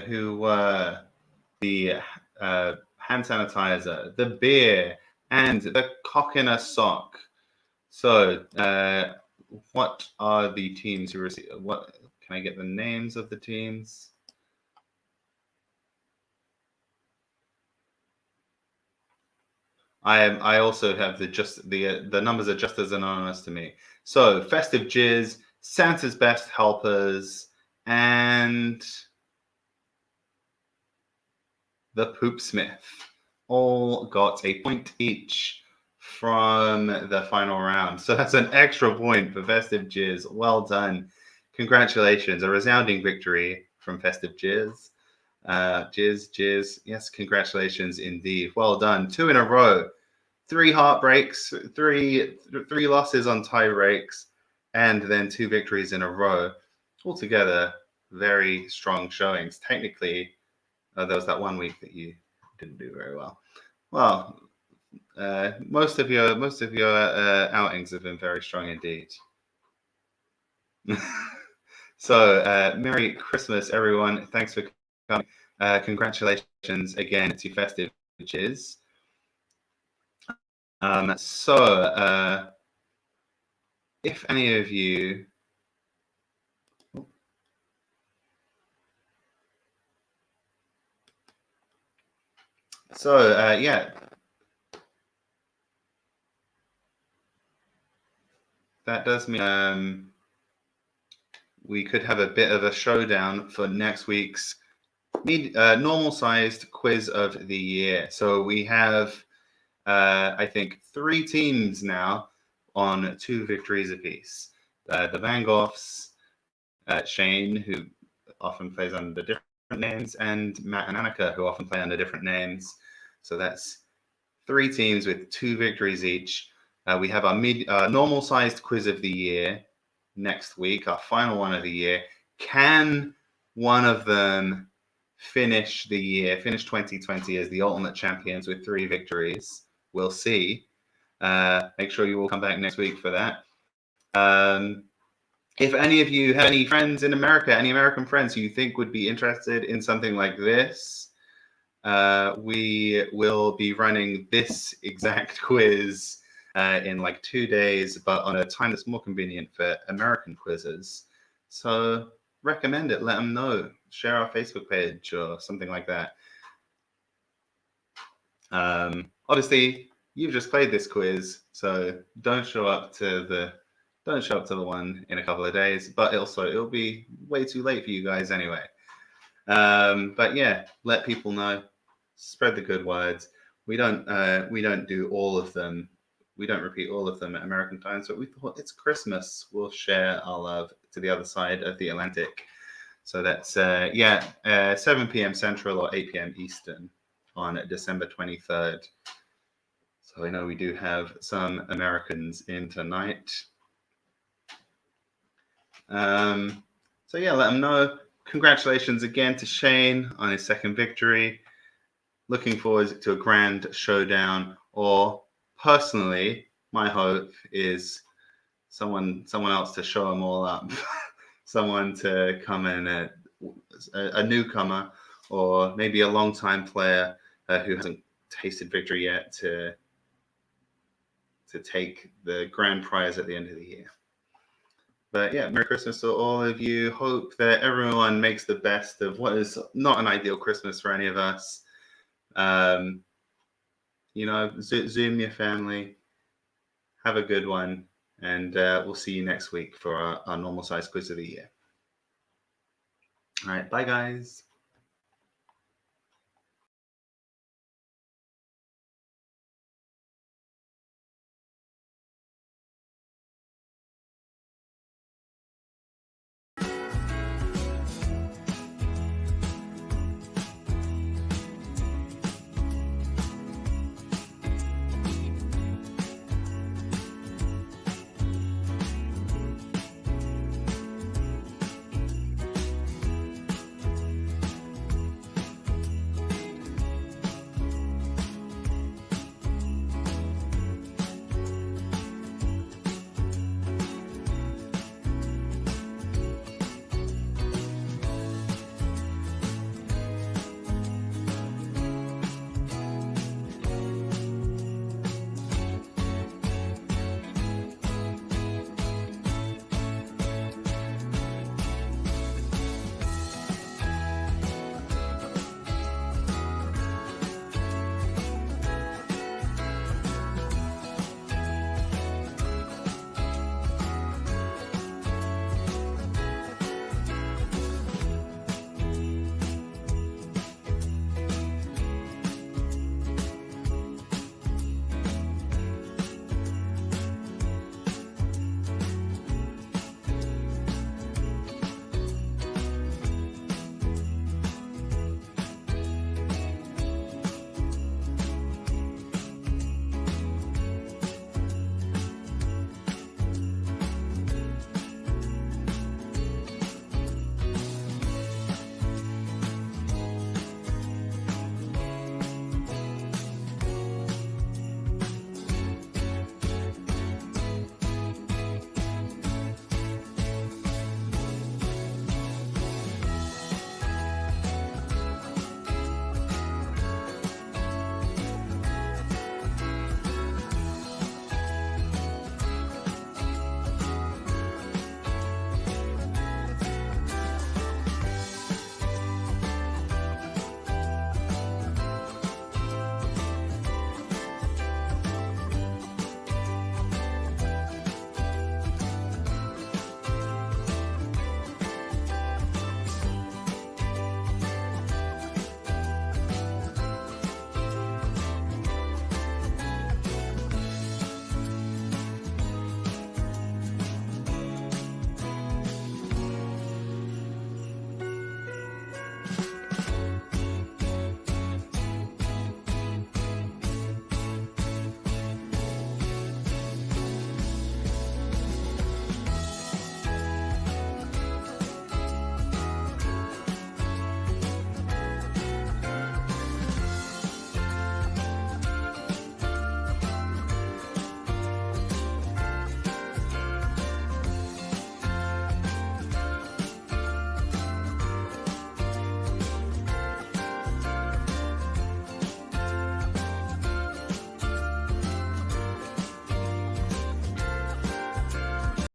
who were the hand sanitizer, the beer, and the cock in a sock. So what are the teams who receive? What can I get the names of the teams? I also have the numbers are just as anonymous to me. So Festive Jizz, Santa's Best Helpers, and the Poopsmith all got a point each from the final round. So that's an extra point for Festive Jizz. Well done. Congratulations. A resounding victory from Festive Jizz. Jizz. Yes, congratulations indeed. Well done. 2 in a row. 3 heartbreaks, 3 losses on tie breaks, and then 2 victories in a row. Altogether, very strong showings. Technically, there was that 1 week that you didn't do very well. Well, most of your outings have been very strong indeed. So, Merry Christmas, everyone! Thanks for coming. Congratulations again to Festive Jizz. If any of you yeah, that does mean we could have a bit of a showdown for next week's normal-sized quiz of the year. So we have I think 3 teams now on 2 victories apiece. The Van Goghs, Shane, who often plays under different names, and Matt and Annika, who often play under different names. So that's 3 teams with 2 victories each. We have our normal-sized quiz of the year next week, our final one of the year. Can one of them finish 2020 as the ultimate champions with 3 victories? We'll see. Make sure you all come back next week for that. If any of you have any friends in America, any American friends who you think would be interested in something like this, we will be running this exact quiz in like 2 days, but on a time that's more convenient for American quizzes. So recommend it. Let them know. Share our Facebook page or something like that. Obviously, you've just played this quiz, so don't show up to the one in a couple of days. But also, it'll be way too late for you guys anyway. But yeah, let people know. Spread the good words. we don't do all of them. We don't repeat all of them at American times, but we thought it's Christmas. We'll share our love to the other side of the Atlantic. So that's 7 p.m. Central or 8 p.m. Eastern on December 23rd. So I know we do have some Americans in tonight. So yeah, let them know. Congratulations again to Shane on his second victory. Looking forward to a grand showdown. Or personally, my hope is someone else to show them all up. Someone to come in, a newcomer, or maybe a long-time player who hasn't tasted victory yet to take the grand prize at the end of the year. But yeah, Merry Christmas to all of you. Hope that everyone makes the best of what is not an ideal Christmas for any of us. Zoom your family. Have a good one. And we'll see you next week for our normal size quiz of the year. All right, bye guys.